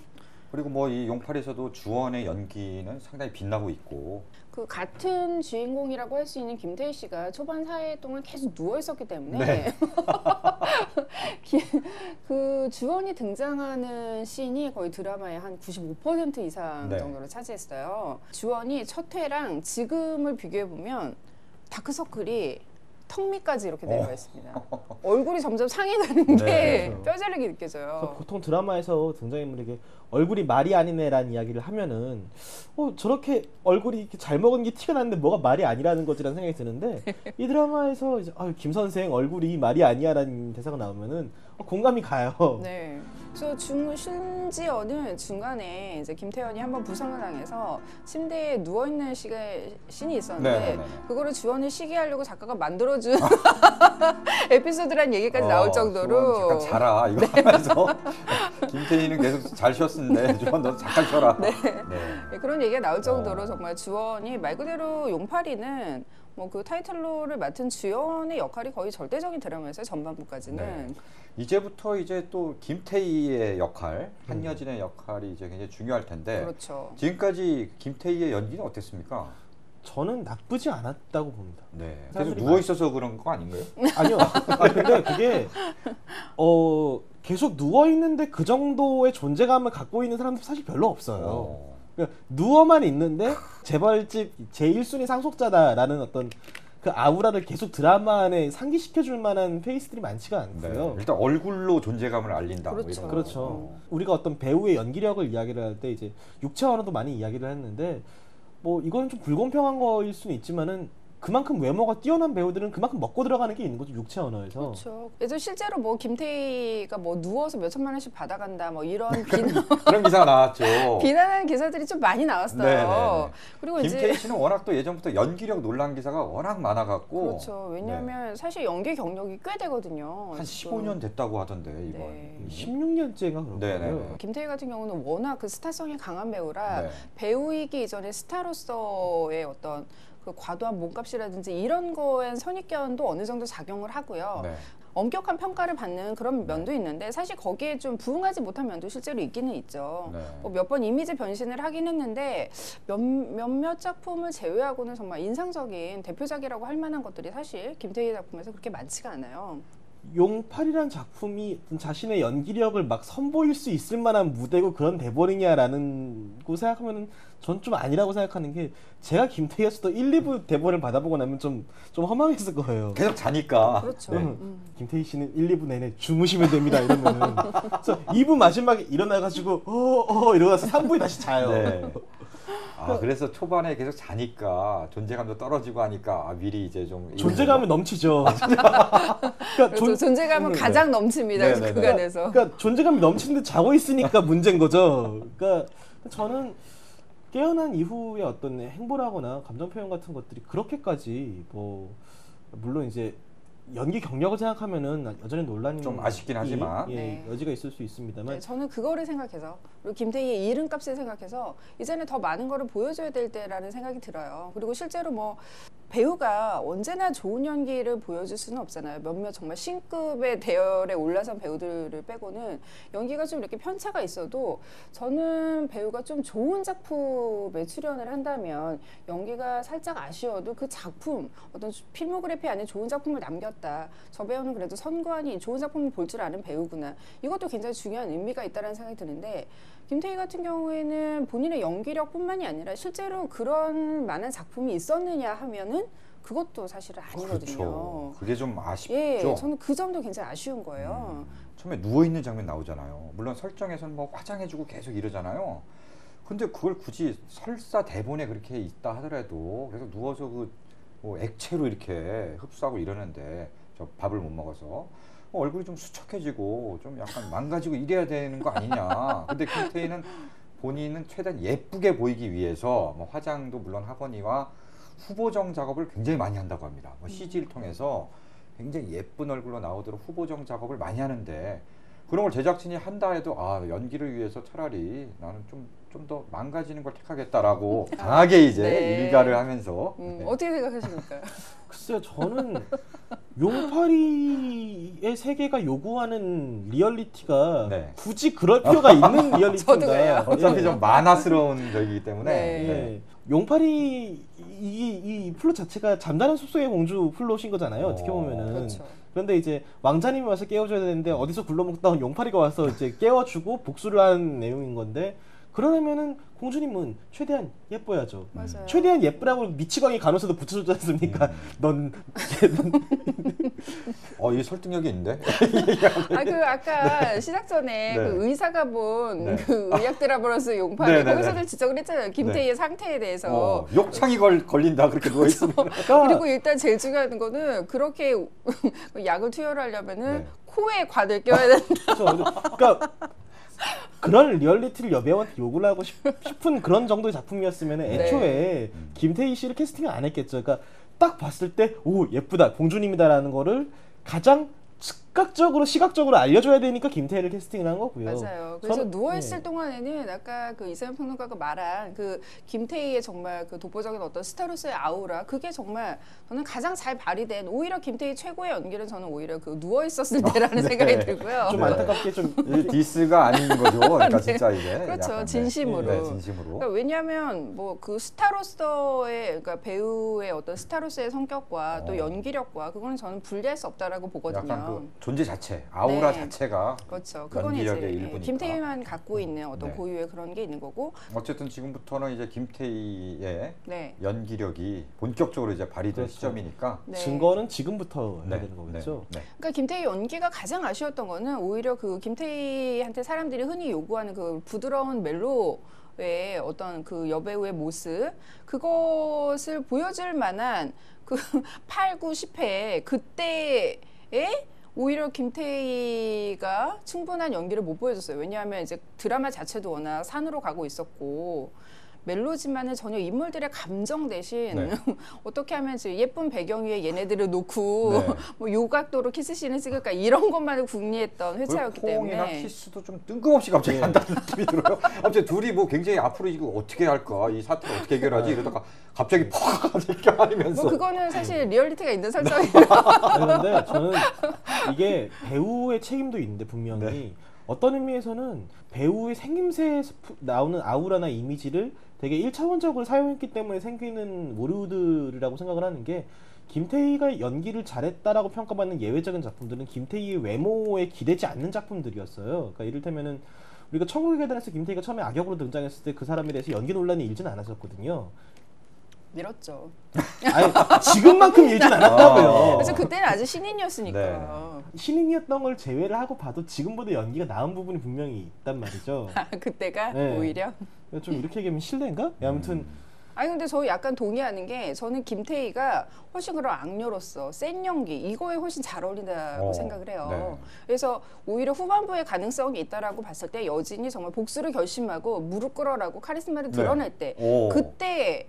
그리고 뭐 이 용파리에서도 주원의 연기는 상당히 빛나고 있고 그 같은 주인공이라고 할 수 있는 김태희 씨가 초반 4회 동안 계속 누워 있었기 때문에 네. 그 주원이 등장하는 씬이 거의 드라마의 한 95% 이상 네. 정도를 차지했어요. 주원이 첫 회랑 지금을 비교해 보면 다크서클이 턱 밑까지 이렇게 내려와 있습니다. 얼굴이 점점 상해가는 게 네. 뼈저리게 그래서 느껴져요. 보통 드라마에서 등장인물에게 얼굴이 말이 아니네라는 이야기를 하면은 저렇게 얼굴이 이렇게 잘 먹은 게 티가 나는데 뭐가 말이 아니라는 거지라는 생각이 드는데 이 드라마에서 이제 김 선생 얼굴이 말이 아니야라는 대사가 나오면은 공감이 가요. 네. 그래서 심지어는 중간에 이제 김태현이 한번 부상을 당해서 침대에 누워 있는 씬이 있었는데 네. 그거를 주원을 쉬게 하려고 작가가 만들어준 에피소드란 얘기까지 나올 정도로 주원 잠깐 자라 이거 하면서 김태희는 계속 잘 쉬었는데 주원 너 잠깐 쉬어라. 네. 네. 그런 얘기가 나올 정도로 정말 주원이 말 그대로 용팔이는 뭐 그 타이틀로를 맡은 주연의 역할이 거의 절대적인 드라마였어요. 전반부까지는. 네. 이제부터 이제 또 김태희의 역할, 한여진의 역할이 이제 굉장히 중요할 텐데 그렇죠. 지금까지 김태희의 연기는 어땠습니까? 저는 나쁘지 않았다고 봅니다. 네. 계속 사람들이 누워 있어서 그런 거 아닌가요? 아니요. 근데 그게 계속 누워 있는데 그 정도의 존재감을 갖고 있는 사람도 사실 별로 없어요. 그러니까 누워만 있는데 재벌집 제1순위 상속자다라는 어떤 그 아우라를 계속 드라마 안에 상기시켜줄 만한 페이스들이 많지가 네. 않고요. 일단 얼굴로 존재감을 알린다. 뭐 그렇죠. 이런 거. 그렇죠. 우리가 어떤 배우의 연기력을 이야기를 할 때 이제 육체 언어도 많이 이야기를 했는데 뭐 이건 좀 불공평한 거일 수는 있지만은 그만큼 외모가 뛰어난 배우들은 그만큼 먹고 들어가는 게 있는 거죠. 육체 언어에서. 그렇죠. 예전 실제로 뭐 김태희가 뭐 누워서 몇 천만 원씩 받아간다 뭐 이런 비난 그런 기사가 나왔죠. 비난하는 기사들이 좀 많이 나왔어요. 네네네. 그리고 김태희 이제 씨는 워낙 또 예전부터 연기력 논란 기사가 워낙 많아갖고 그렇죠. 왜냐하면 사실 연기 경력이 꽤 되거든요. 한 지금. 15년 됐다고 하던데 이번. 네. 16년째가 그렇고요. 네네네. 김태희 같은 경우는 워낙 그 스타성이 강한 배우라 네. 배우이기 이전에 스타로서의 어떤 그 과도한 몸값이라든지 이런 거엔 선입견도 어느 정도 작용을 하고요. 네. 엄격한 평가를 받는 그런 면도 있는데 사실 거기에 좀 부응하지 못한 면도 실제로 있기는 있죠. 네. 뭐 몇 번 이미지 변신을 하긴 했는데 몇몇 작품을 제외하고는 정말 인상적인 대표작이라고 할 만한 것들이 사실 김태희 작품에서 그렇게 많지가 않아요. 용팔이란 작품이 자신의 연기력을 막 선보일 수 있을 만한 무대고 그런 대본이냐라는 거 생각하면은 전 좀 아니라고 생각하는 게 제가 김태희였어도 1, 2부 대본을 받아보고 나면 좀 허망했을 거예요. 계속 자니까. 그렇죠. 네. 김태희 씨는 1, 2부 내내 주무시면 됩니다 이러면은 그래서 2부 마지막에 일어나가지고 이러고 나서 3부에 다시 자요. 네. 아 그래서 초반에 계속 자니까 존재감도 떨어지고 하니까 미리 이제 좀 존재감이 넘치죠. 그렇죠. 존재감은 가장 넘칩니다. 네, 그 네, 네. 구간에서. 그러니까 존재감이 넘치는데 자고 있으니까 문제인 거죠. 그러니까 저는 깨어난 이후에 어떤 행보라거나 감정 표현 같은 것들이 그렇게까지 뭐 물론 이제 연기 경력을 생각하면은 여전히 논란이 좀 아쉽긴 하지만. 예, 여지가 있을 수 있습니다만 네, 저는 그거를 생각해서 그리고 김태희의 이름값을 생각해서 이제는 더 많은 거를 보여줘야 될 때라는 생각이 들어요. 그리고 실제로 뭐 배우가 언제나 좋은 연기를 보여줄 수는 없잖아요. 몇몇 정말 신급의 대열에 올라선 배우들을 빼고는 연기가 좀 이렇게 편차가 있어도 저는 배우가 좀 좋은 작품에 출연을 한다면 연기가 살짝 아쉬워도 그 작품 어떤 필모그래피 안에 좋은 작품을 남겼다. 저 배우는 그래도 선관위 좋은 작품을 볼 줄 아는 배우구나. 이것도 굉장히 중요한 의미가 있다는 생각이 드는데 김태희 같은 경우에는 본인의 연기력뿐만이 아니라 실제로 그런 많은 작품이 있었느냐 하면은 그것도 사실은 아니거든요. 그렇죠. 그게 좀 아쉽죠. 예, 저는 그 점도 굉장히 아쉬운 거예요. 처음에 누워 있는 장면 나오잖아요. 물론 설정에서는 뭐 화장해주고 계속 이러잖아요. 근데 그걸 굳이 설사 대본에 그렇게 있다 하더라도 계속 누워서 뭐 액체로 이렇게 흡수하고 이러는데 저 밥을 못 먹어서 얼굴이 좀 수척해지고 좀 약간 망가지고 이래야 되는 거 아니냐. 근데 김태희는 본인은 최대한 예쁘게 보이기 위해서 뭐 화장도 물론 하거니와 후보정 작업을 굉장히 많이 한다고 합니다. 뭐 CG를 통해서 굉장히 예쁜 얼굴로 나오도록 후보정 작업을 많이 하는데 그런 걸 제작진이 한다 해도 연기를 위해서 차라리 나는 좀 더 망가지는 걸 택하겠다라고 강하게 이제 네. 일가를 하면서 네. 어떻게 생각하십니까? 글쎄요, 저는 용파리의 세계가 요구하는 리얼리티가 네. 굳이 그럴 필요가 있는 저도 리얼리티인가? 그래요. 어차피 예. 좀 만화스러운 적이기 때문에 네. 예. 용파리 이 플롯 자체가 잠자는 숲속의 공주 플롯인 거잖아요. 어떻게 보면은. 그렇죠. 그런데 이제 왕자님이 와서 깨워줘야 되는데 어디서 굴러먹다가 용파리가 와서 이제 깨워주고 복수를 하는 내용인 건데 그러려면은 공주님은 최대한 예뻐야죠. 맞아요. 최대한 예쁘라고 미치광이 간호사도 붙여줬지 않습니까? 넌 이 설득력이 있는데. 아까 시작 전에 네. 그 의사가 본 네. 그 의학 드라마로서 용파리 네, 네, 거기서도 네. 지적을 했잖아요. 김태희의 상태에 대해서. 욕창이 걸린다 그렇게 누워 있으면. 그리고 일단 제일 중요한 거는 그렇게 약을 투여하려면은 네. 코에 관을 껴야 된다. 그러니까 그런 리얼리티를 여배우한테 요구를 하고 싶은 그런 정도의 작품이었으면 애초에 김태희 씨를 캐스팅을 안 했겠죠. 그러니까 딱 봤을 때 오 예쁘다 공주님이다라는 거를 가장 즉각적으로 시각적으로 알려줘야 되니까 김태희를 캐스팅을 한 거고요. 맞아요. 그래서 저는- 누워있을 동안에는 아까 그 이세영 평론가가 말한 그 김태희의 정말 그 독보적인 어떤 스타로서의 아우라 그게 정말 저는 가장 잘 발휘된 오히려 김태희 최고의 연기는 저는 오히려 그 누워있었을 때라는 네. 생각이 들고요. 좀 네. 안타깝게 좀 이 디스가 아닌 거죠. 그러니까 네. 진짜 이게. 그렇죠. 약간, 진심으로. 네, 진심으로. 그러니까 왜냐하면 뭐 그 스타로서의 그러니까 배우의 어떤 스타로서의 성격과 또 연기력과 그거는 저는 분리할 수 없다라고 보거든요. 약간 그 존재 자체, 아우라 네. 자체가 그렇죠. 그건 이제 연기력의 일부니까. 김태희만 갖고 있는 어떤 네. 고유의 그런 게 있는 거고. 어쨌든 지금부터는 이제 김태희의 네. 연기력이 본격적으로 이제 발휘될 그렇죠. 시점이니까. 네. 증거는 지금부터 해야 되는 거겠죠. 네. 그러니까 김태희 연기가 가장 아쉬웠던 거는 오히려 그 김태희한테 사람들이 흔히 요구하는 그 부드러운 멜로의 어떤 그 여배우의 모습 그것을 보여줄 만한 그 8, 9, 10회 그때에 오히려 김태희가 충분한 연기를 못 보여줬어요. 왜냐하면 이제 드라마 자체도 워낙 산으로 가고 있었고 멜로지만은 전혀 인물들의 감정 대신 네. 어떻게 하면 이제 예쁜 배경 위에 얘네들을 놓고 네. 뭐 요각도로 키스씬을 찍을까 이런 것만을 궁리했던 회차였기 포옹이나 때문에 키스도 좀 뜬금없이 갑자기 한다는 느낌이 들어요. 갑자기 둘이 뭐 굉장히 앞으로 이거 어떻게 할까, 이 사태를 어떻게 해결하지 이러다가 갑자기 퍽 이렇게 하면서. 뭐 그거는 사실 리얼리티가 있는 설정이에요. 그런데 저는 이게 배우의 책임도 있는데 분명히 네. 어떤 의미에서는 배우의 생김새에 나오는 아우라나 이미지를 되게 1차원적으로 사용했기 때문에 생기는 모르드라고 생각을 하는 게 김태희가 연기를 잘했다라고 평가받는 예외적인 작품들은 김태희의 외모에 기대지 않는 작품들이었어요. 그러니까 이를테면은 우리가 천국의 계단에서 김태희가 처음에 악역으로 등장했을 때 그 사람에 대해서 연기 논란이 일진 않았었거든요. 밀었죠. 아니 지금만큼 밀진 않았다고요. 그래서 그때는 아직 신인이었으니까. 네. 신인이었던 걸 제외를 하고 봐도 지금보다 연기가 나은 부분이 분명히 있단 말이죠. 그때가 네. 오히려. 좀 이렇게 얘기하면 실례인가? 아무튼 아니 근데 저 약간 동의하는 게 저는 김태희가 훨씬 그런 악녀로서 센 연기 이거에 훨씬 잘 어울린다고 생각을 해요. 네. 그래서 오히려 후반부에 가능성이 있다라고 봤을 때 여진이 정말 복수를 결심하고 무릎 꿇어라고 카리스마를 드러낼 때 오. 그때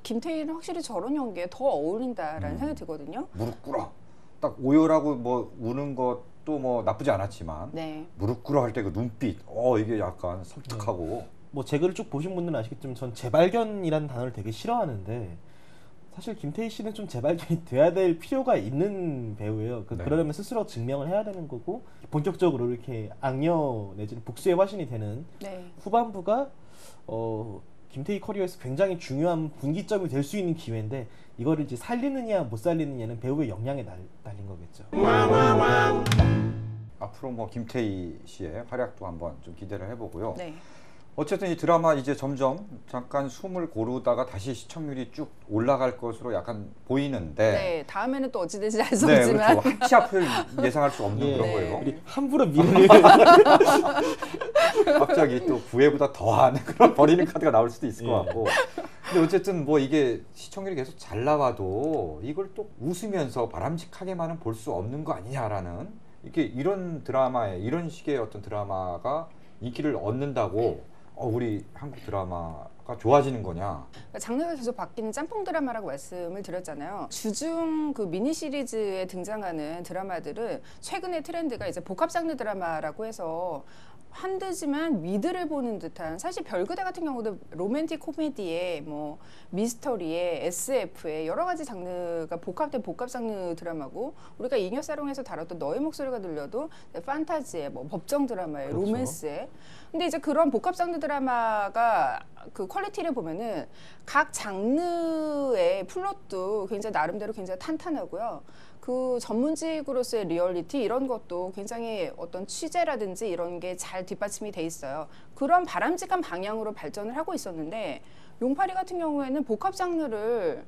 김태희는 확실히 저런 연기에 더 어울린다라는 생각이 들거든요. 무릎 꿇어. 딱 오열하고 뭐 우는 것도 뭐 나쁘지 않았지만 네. 무릎 꿇어 할 때 그 눈빛, 이게 약간 섬뜩하고. 뭐 제글을 쭉 보신 분들은 아시겠지만 전 재발견이라는 단어를 되게 싫어하는데 사실 김태희 씨는 좀 재발견이 돼야 될 필요가 있는 배우예요. 네. 그러려면 스스로 증명을 해야 되는 거고 본격적으로 이렇게 악녀 내지는 복수의 화신이 되는 네. 후반부가 김태희 커리어에서 굉장히 중요한 분기점이 될 수 있는 기회인데 이거를 이제 살리느냐 못 살리느냐는 배우의 역량에 달린 거겠죠. 앞으로 뭐 김태희 씨의 활약도 한번 좀 기대를 해보고요. 네. 어쨌든 이 드라마 이제 점점 잠깐 숨을 고르다가 다시 시청률이 쭉 올라갈 것으로 약간 보이는데. 네. 다음에는 또 어찌 될지 알 수 네, 없지만. 그렇죠. 한치 앞을 예상할 수 없는 예. 그런 네. 거예요. 우리 함부로 미래를 갑자기 또 9회보다 더한 그런 버리는 카드가 나올 수도 있을 것 예. 같고. 근데 어쨌든 뭐 이게 시청률이 계속 잘 나와도 이걸 또 웃으면서 바람직하게만은 볼 수 없는 거 아니냐라는 이런 드라마에 이런 식의 어떤 드라마가 인기를 얻는다고 우리 한국 드라마가 좋아지는 거냐? 장르가 계속 바뀌는 짬뽕 드라마라고 말씀을 드렸잖아요. 주중 그 미니 시리즈에 등장하는 드라마들은 최근의 트렌드가 이제 복합 장르 드라마라고 해서 한드지만 미드를 보는 듯한 사실 별그대 같은 경우도 로맨틱 코미디에 뭐 미스터리에 SF에 여러 가지 장르가 복합된 복합 장르 드라마고 우리가 잉여사롱에서 다뤘던 너의 목소리가 들려도 판타지에 뭐 법정 드라마에 그렇죠. 로맨스에 근데 이제 그런 복합 장르 드라마가 그 퀄리티를 보면은 각 장르의 플롯도 굉장히 나름대로 굉장히 탄탄하고요. 그 전문직으로서의 리얼리티 이런 것도 굉장히 어떤 취재라든지 이런 게 잘 뒷받침이 돼 있어요. 그런 바람직한 방향으로 발전을 하고 있었는데 용파리 같은 경우에는 복합 장르를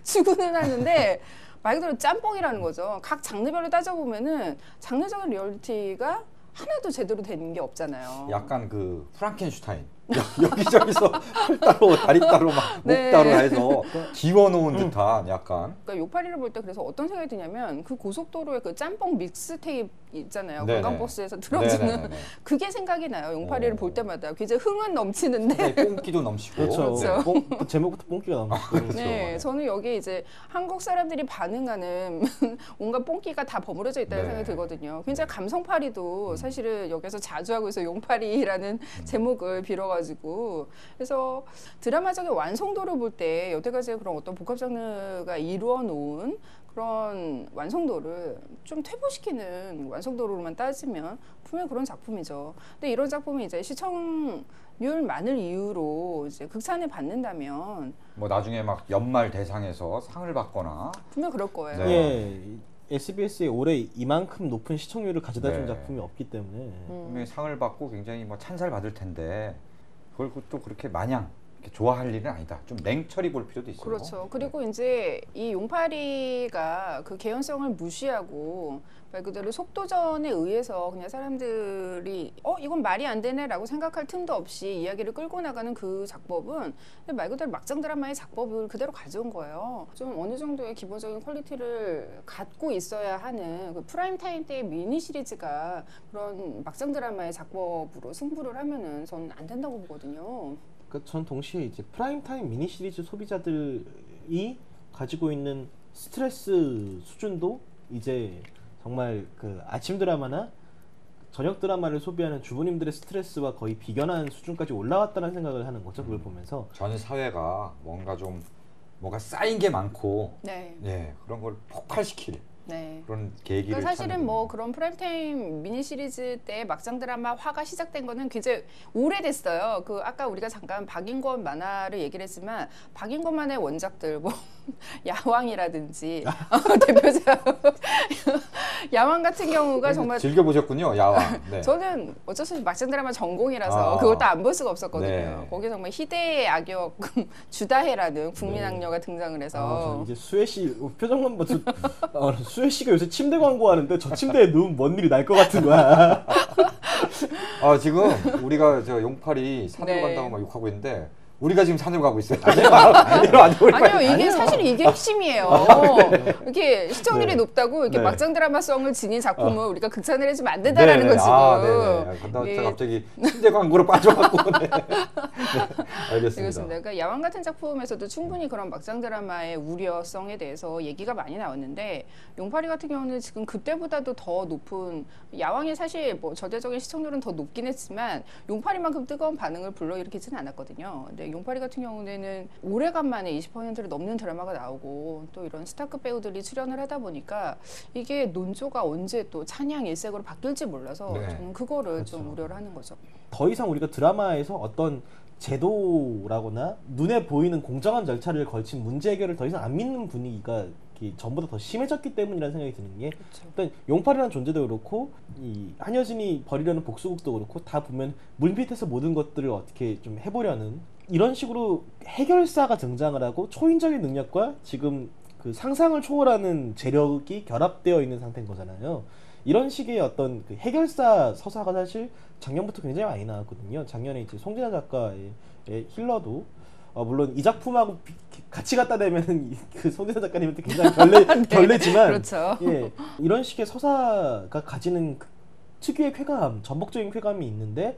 추구는 하는데 말 그대로 짬뽕이라는 거죠. 각 장르별로 따져보면은 장르적인 리얼리티가 하나도 제대로 되는 게 없잖아요. 약간 그 프랑켄슈타인 여기저기서 팔 따로 다리 따로 막 목 네. 따로 해서 기워놓은 듯한 약간. 그러니까 요파리를 볼 때 그래서 어떤 생각이 드냐면 그 고속도로에 그 짬뽕 믹스테이프 있잖아요. 네네. 관광버스에서 들어주는 네네네네. 그게 생각이 나요. 용파리를 오. 볼 때마다 굉장히 흥은 넘치는데 상당히 뽕기도 넘치고. 그렇죠. 그렇죠. 제목부터 뽕기가 나오고 그렇죠. 네, 네. 저는 여기 이제 한국 사람들이 반응하는 온갖 뽕기가 다 버무려져 있다는 네. 생각이 들거든요. 굉장히 감성파리도 사실은 여기서 자주 하고 있어 용파리라는 제목을 빌어가지고 그래서 드라마적인 완성도를 볼 때 여태까지 그런 어떤 복합 장르가 이루어 놓은 그런 완성도를 좀 퇴보시키는 완성도로만 따지면 분명 그런 작품이죠. 근데 이런 작품이 이제 시청률 많을 이유로 이제 극찬을 받는다면 뭐 나중에 막 연말 대상에서 상을 받거나. 분명 그럴 거예요. 네. 예, SBS에 올해 이만큼 높은 시청률을 가져다 준 네. 작품이 없기 때문에 분명히 상을 받고 굉장히 뭐 찬사를 받을 텐데 그걸 또 그렇게 마냥 이렇게 좋아할 일은 아니다. 좀 냉철히 볼 필요도 있어요. 그렇죠. 그리고 이제 이 용파리가 그 개연성을 무시하고 말 그대로 속도전에 의해서 그냥 사람들이 이건 말이 안 되네라고 생각할 틈도 없이 이야기를 끌고 나가는 그 작법은 말 그대로 막장 드라마의 작법을 그대로 가져온 거예요. 좀 어느 정도의 기본적인 퀄리티를 갖고 있어야 하는 그 프라임 타임 때의 미니 시리즈가 그런 막장 드라마의 작법으로 승부를 하면은 저는 안 된다고 보거든요. 전 동시에 이제 프라임타임 미니 시리즈 소비자들이 가지고 있는 스트레스 수준도 이제 정말 그 아침 드라마나 저녁 드라마를 소비하는 주부님들의 스트레스와 거의 비견한 수준까지 올라왔다는 생각을 하는 거죠. 그걸 보면서 전 사회가 뭔가 쌓인 게 많고 네. 그런 걸 폭발시킬 네. 그런 계기를 그러니까 사실은 찾는 뭐 그런 프라임타임 미니 시리즈 때 막장 드라마 화가 시작된 거는 굉장히 오래됐어요. 그 아까 우리가 잠깐 박인권 만화를 얘기를 했지만 박인권만의 원작들 뭐 야왕이라든지 대표작 야왕 같은 경우가 정말 즐겨 보셨군요, 야왕. 네. 저는 어쩔 수 없이 막장 드라마 전공이라서 아. 그걸 또 안 볼 수가 없었거든요. 네. 거기 정말 희대의 악역 주다혜라는 국민 악녀가 등장을 해서 저 이제 수혜 씨 표정만 봐도 수혜 씨가 요새 침대 광고하는데 저 침대에 누우면 뭔 일이 날 것 같은 거야. 지금 우리가 저 용팔이 산으로 네. 간다고 막 욕하고 있는데 우리가 지금 산으로 가고 있어요. 아니요, 이게 사실 이게 핵심이에요. 이렇게 시청률이 네. 높다고 이렇게 네. 막장 드라마성을 지닌 작품을 우리가 극찬을 해주면 안 된다라는 거 지금. 근데 예. 갑자기 침대 광고로 빠져갖고. 네. 네. 알겠습니다. 알겠습니다. 그러니까 야왕 같은 작품에서도 충분히 그런 막장 드라마의 우려성에 대해서 얘기가 많이 나왔는데 용팔이 같은 경우는 지금 그때보다도 더 높은 야왕이 사실 뭐 절대적인 시청률은 더 높긴 했지만 용팔이만큼 뜨거운 반응을 불러일으키지는 않았거든요. 근데 용팔이 같은 경우에는 오래간만에 20%를 넘는 드라마가 나오고 또 이런 스타급 배우들이 출연을 하다 보니까 이게 논조가 언제 또 찬양 일색으로 바뀔지 몰라서 네. 저는 그거를 그렇죠. 좀 우려를 하는 거죠. 더 이상 우리가 드라마에서 어떤 제도라거나 눈에 보이는 공정한 절차를 걸친 문제 해결을 더 이상 안 믿는 분위기가 전보다 더 심해졌기 때문이라는 생각이 드는 게 그렇죠. 일단 용팔이라는 존재도 그렇고 이 한여진이 벌이려는 복수극도 그렇고 다 보면 물밑에서 모든 것들을 어떻게 좀 해보려는 이런 식으로 해결사가 등장을 하고 초인적인 능력과 지금 그 상상을 초월하는 재력이 결합되어 있는 상태인 거잖아요. 이런 식의 어떤 그 해결사 서사가 사실 작년부터 굉장히 많이 나왔거든요. 작년에 이제 송진아 작가의 힐러도 물론 이 작품하고 같이 갖다 대면은 그 송진아 작가님한테 굉장히 결례지만 그렇죠. 예, 이런 식의 서사가 가지는 그 특유의 쾌감, 전복적인 쾌감이 있는데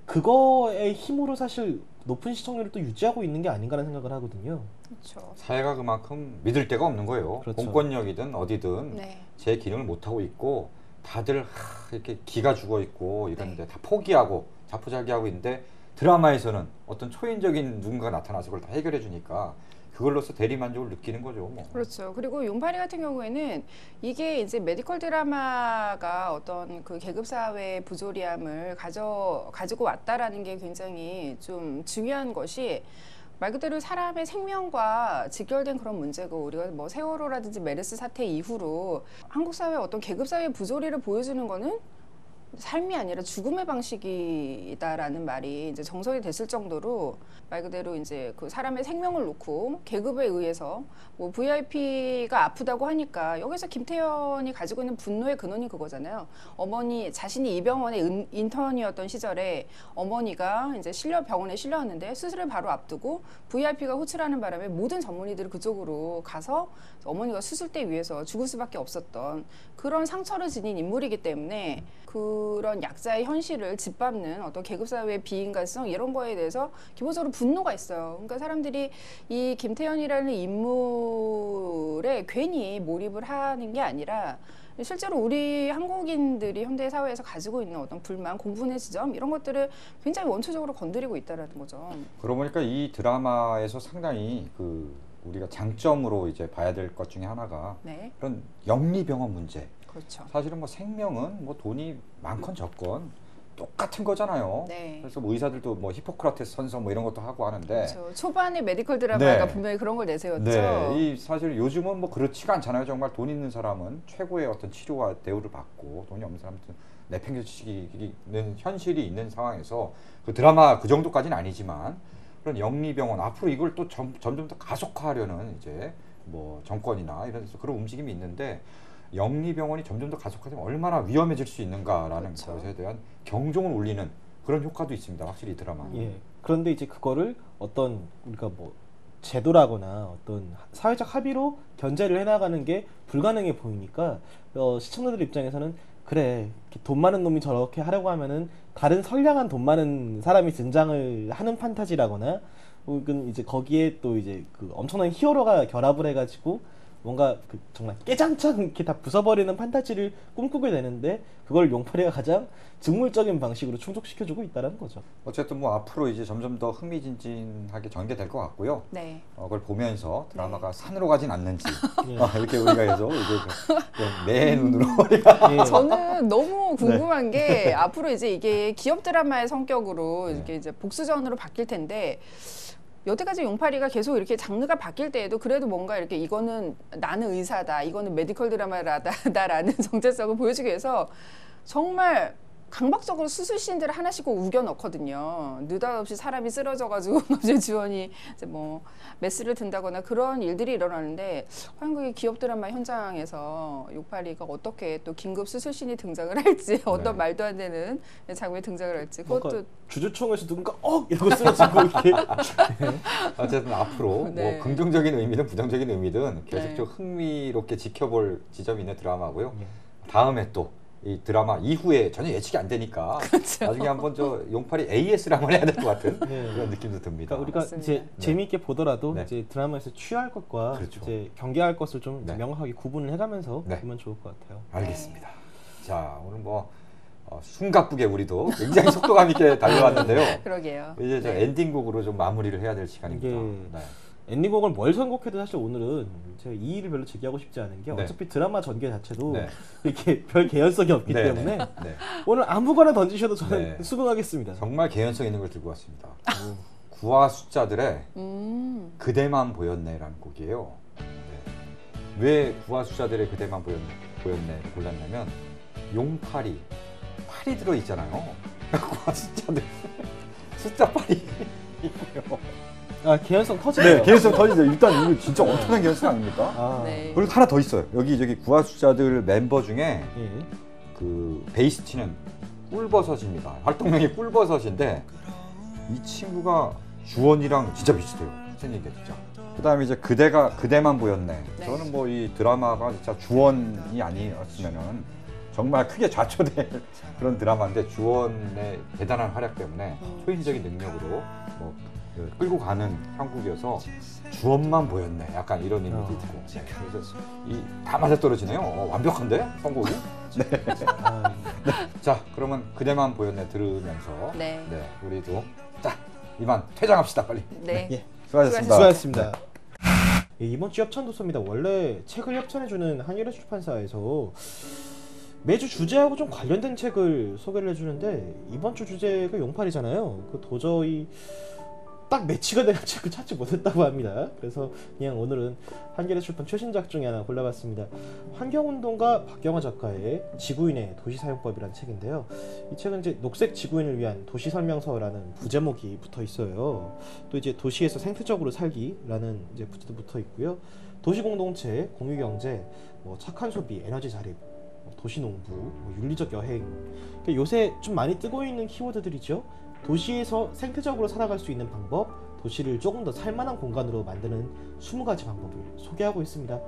그거의 힘으로 사실 높은 시청률을 또 유지하고 있는 게 아닌가라는 생각을 하거든요. 그렇죠. 사회가 그만큼 믿을 데가 없는 거예요. 그렇죠. 공권력이든 어디든 네. 제 기능을 못 하고 있고 다들 이렇게 기가 죽어 있고 이런데 네. 다 포기하고 자포자기하고 있는데 드라마에서는 어떤 초인적인 누군가가 나타나서 그걸 다 해결해 주니까 그걸로서 대리 만족을 느끼는 거죠. 뭐. 그렇죠. 그리고 용팔이 같은 경우에는 이게 이제 메디컬 드라마가 어떤 그 계급 사회의 부조리함을 가지고 왔다라는 게 굉장히 좀 중요한 것이 말 그대로 사람의 생명과 직결된 그런 문제고 우리가 뭐 세월호라든지 메르스 사태 이후로 한국 사회 어떤 계급 사회의 부조리를 보여주는 거는 삶이 아니라 죽음의 방식이다라는 말이 이제 정설이 됐을 정도로 말 그대로 이제 그 사람의 생명을 놓고 계급에 의해서 뭐 VIP가 아프다고 하니까 여기서 김태현이 가지고 있는 분노의 근원이 그거잖아요. 어머니 자신이 이 병원의 인턴이었던 시절에 어머니가 이제 병원에 실려왔는데 수술을 바로 앞두고 VIP가 호출하는 바람에 모든 전문의들이 그쪽으로 가서 어머니가 수술대 위에서 죽을 수밖에 없었던 그런 상처를 지닌 인물이기 때문에 그런 약자의 현실을 짓밟는 어떤 계급사회의 비인간성 이런 거에 대해서 기본적으로 분노가 있어요. 그러니까 사람들이 이 김태현이라는 인물에 괜히 몰입을 하는 게 아니라 실제로 우리 한국인들이 현대 사회에서 가지고 있는 어떤 불만, 공분의 지점 이런 것들을 굉장히 원초적으로 건드리고 있다는 거죠. 그러고 보니까 이 드라마에서 상당히 그 우리가 장점으로 이제 봐야 될 것 중에 하나가 네, 그런 영리병원 문제. 그렇죠. 사실은 뭐 생명은 뭐 돈이 많건 적건 똑같은 거잖아요. 네. 그래서 뭐 의사들도 뭐 히포크라테스 선서 뭐 이런 것도 하고 하는데 그렇죠. 초반에 메디컬 드라마가 네. 분명히 그런 걸 내세웠죠. 네, 이 사실 요즘은 뭐 그렇지가 않잖아요. 정말 돈 있는 사람은 최고의 어떤 치료와 대우를 받고 돈이 없는 사람은 내팽개치기는 현실이 있는 상황에서 그 드라마 그 정도까지는 아니지만 그런 영리병원 앞으로 이걸 또 점점 더 가속화하려는 이제 뭐 정권이나 이런 데서 그런 움직임이 있는데 영리병원이 점점 더 가속화되면 얼마나 위험해질 수 있는가라는 그렇죠. 것에 대한 경종을 울리는 그런 효과도 있습니다. 확실히 이 드라마. 예. 그런데 이제 그거를 어떤 우리가 뭐 제도라거나 어떤 사회적 합의로 견제를 해나가는 게 불가능해 보이니까 시청자들 입장에서는 그래 이렇게 돈 많은 놈이 저렇게 하려고 하면은 다른 선량한 돈 많은 사람이 등장을 하는 판타지라거나 혹은 이제 거기에 또 이제 그 엄청난 히어로가 결합을 해가지고 뭔가 그 정말 깨장창 이렇게 다 부숴버리는 판타지를 꿈꾸게 되는데 그걸 용팔이가 가장 직물적인 방식으로 충족시켜주고 있다는 거죠. 어쨌든 뭐 앞으로 이제 점점 더 흥미진진하게 전개될 것 같고요. 네. 그걸 보면서 드라마가 산으로 가진 않는지 예. 이렇게 우리가 해서 이제 내 눈으로 우리가 예. 저는 너무 궁금한 게 앞으로 이제 이게 기업 드라마의 성격으로 네. 이렇게 이제 복수전으로 바뀔 텐데 여태까지 용팔이가 계속 이렇게 장르가 바뀔 때에도 그래도 뭔가 이렇게 이거는 나는 의사다, 이거는 메디컬 드라마다라는 정체성을 보여주기 위해서 정말 강박적으로 수술씬들을 하나씩 꼭 우겨 넣거든요. 느닷없이 사람이 쓰러져가지고 갑자기 주원이 이제 뭐 메스를 든다거나 그런 일들이 일어나는데 과연 그게 기업 드라마 현장에서 용팔이가 어떻게 또 긴급 수술씬이 등장을 할지 어떤 말도 안 되는 장면이 등장을 할지 그것도 주주총회에서 누군가 이러고 쓰러지고 이렇게 어쨌든 앞으로 네. 뭐 긍정적인 의미든 부정적인 의미든 계속 좀 흥미롭게 지켜볼 지점이 있는 드라마고요. 다음에 또 이 드라마 이후에 전혀 예측이 안 되니까 그렇죠. 나중에 한번 저 용팔이 AS를 한번 해야 될 것 같은 네. 그런 느낌도 듭니다. 그러니까 우리가 맞습니다. 이제 재미있게 보더라도 네. 이제 드라마에서 취할 것과 그렇죠. 이제 경계할 것을 좀 네. 명확하게 구분을 해가면서 네. 보면 좋을 것 같아요. 알겠습니다. 자 오늘 뭐 숨가쁘게 우리도 굉장히 속도감 있게 달려왔는데요. 그러게요. 이제 저 네. 엔딩곡으로 좀 마무리를 해야 될 시간입니다. 이게 네. 엔딩곡을 뭘 선곡해도 사실 오늘은 제가 이의를 별로 제기하고 싶지 않은 게 네. 어차피 드라마 전개 자체도 네. 이렇게 별 개연성이 없기 네, 때문에 네. 오늘 아무거나 던지셔도 저는 네. 수긍하겠습니다. 정말 개연성 있는 걸 들고 왔습니다. 구화 숫자들의 그대만 보였네라는 곡이에요. 네. 왜 구화 숫자들의 그대만 보였네를 골랐냐면 용팔이 팔이 들어 있잖아요. 구화 숫자들 숫자 팔이 개연성 터지네요. 네, 개연성 터지죠. 일단 이거 진짜 엄청난 개연성 아닙니까? 아, 네. 그리고 하나 더 있어요. 여기 저기 구화 숫자들 멤버 중에 예. 그 베이스 치는 꿀버섯입니다. 활동명이 꿀버섯인데 이 친구가 주원이랑 진짜 비슷해요. 생긴 게 진짜. 그다음에 이제 그대만 보였네. 네. 저는 뭐 이 드라마가 진짜 주원이 아니었으면은 정말 크게 좌초될 그런 드라마인데 주원의 대단한 활약 때문에 초인적인 능력으로 뭐 끌고 가는 형국이어서 주원만 보였네. 약간 이런 의미도 있고. 네. 그래서 이 다 맞아 떨어지네요. 완벽한데 선곡이. 아, 자, 그러면 그대만 보였네 들으면서 네. 우리도 자 이만 퇴장합시다 빨리. 네. 예. 수고하셨습니다. 수고하셨습니다. 예, 이번 주 협찬 도서입니다. 원래 책을 협찬해주는 한겨레 출판사에서 매주 주제하고 좀 관련된 책을 소개를 해주는데 이번 주 주제가 용팔이잖아요. 그 도저히 딱 매치가 되는 책을 찾지 못했다고 합니다. 그래서 그냥 오늘은 한겨레 출판 최신작 중에 하나 골라봤습니다. 환경운동가 박경화 작가의 지구인의 도시사용법이라는 책인데요. 이 책은 이제 녹색 지구인을 위한 도시설명서라는 부제목이 붙어 있어요. 또 이제 도시에서 생태적으로 살기라는 이제 부제도 붙어 있고요. 도시공동체, 공유경제, 뭐 착한 소비, 에너지 자립, 도시농부, 뭐 윤리적 여행. 그러니까 요새 좀 많이 뜨고 있는 키워드들이죠. 도시에서 생태적으로 살아갈 수 있는 방법, 도시를 조금 더 살만한 공간으로 만드는 20가지 방법을 소개하고 있습니다.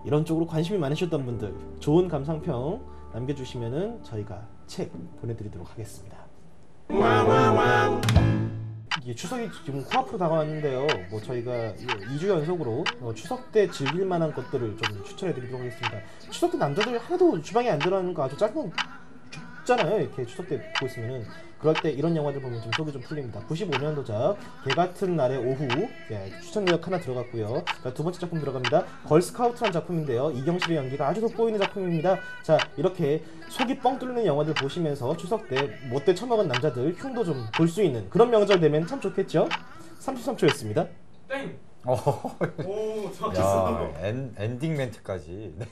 이런 쪽으로 관심이 많으셨던 분들 좋은 감상평 남겨주시면은 저희가 책 보내드리도록 하겠습니다. 이게 추석이 지금 코앞으로 다가왔는데요. 뭐 저희가 2주 연속으로 추석 때 즐길 만한 것들을 좀 추천해드리도록 하겠습니다. 추석 때 남자들 하나도 주방에 안 들어가는 거 아주 잖아요. 이렇게 추석 때 보고 있으면은 그럴 때 이런 영화들 보면 좀 속이 좀 풀립니다. 95년도작 개같은 날의 오후, 추천 요약 하나 들어갔고요. 자, 두 번째 작품 들어갑니다. 걸스카우트라는 작품인데요. 이경실의 연기가 아주 돋보이는 작품입니다. 자, 이렇게 속이 뻥 뚫리는 영화들 보시면서 추석 때 못돼 처먹은 남자들 흉도 좀 볼 수 있는 그런 명절 되면 참 좋겠죠. 33초였습니다. 땡! 오, 오, 정확했어. 야, 엔딩 멘트까지. 네.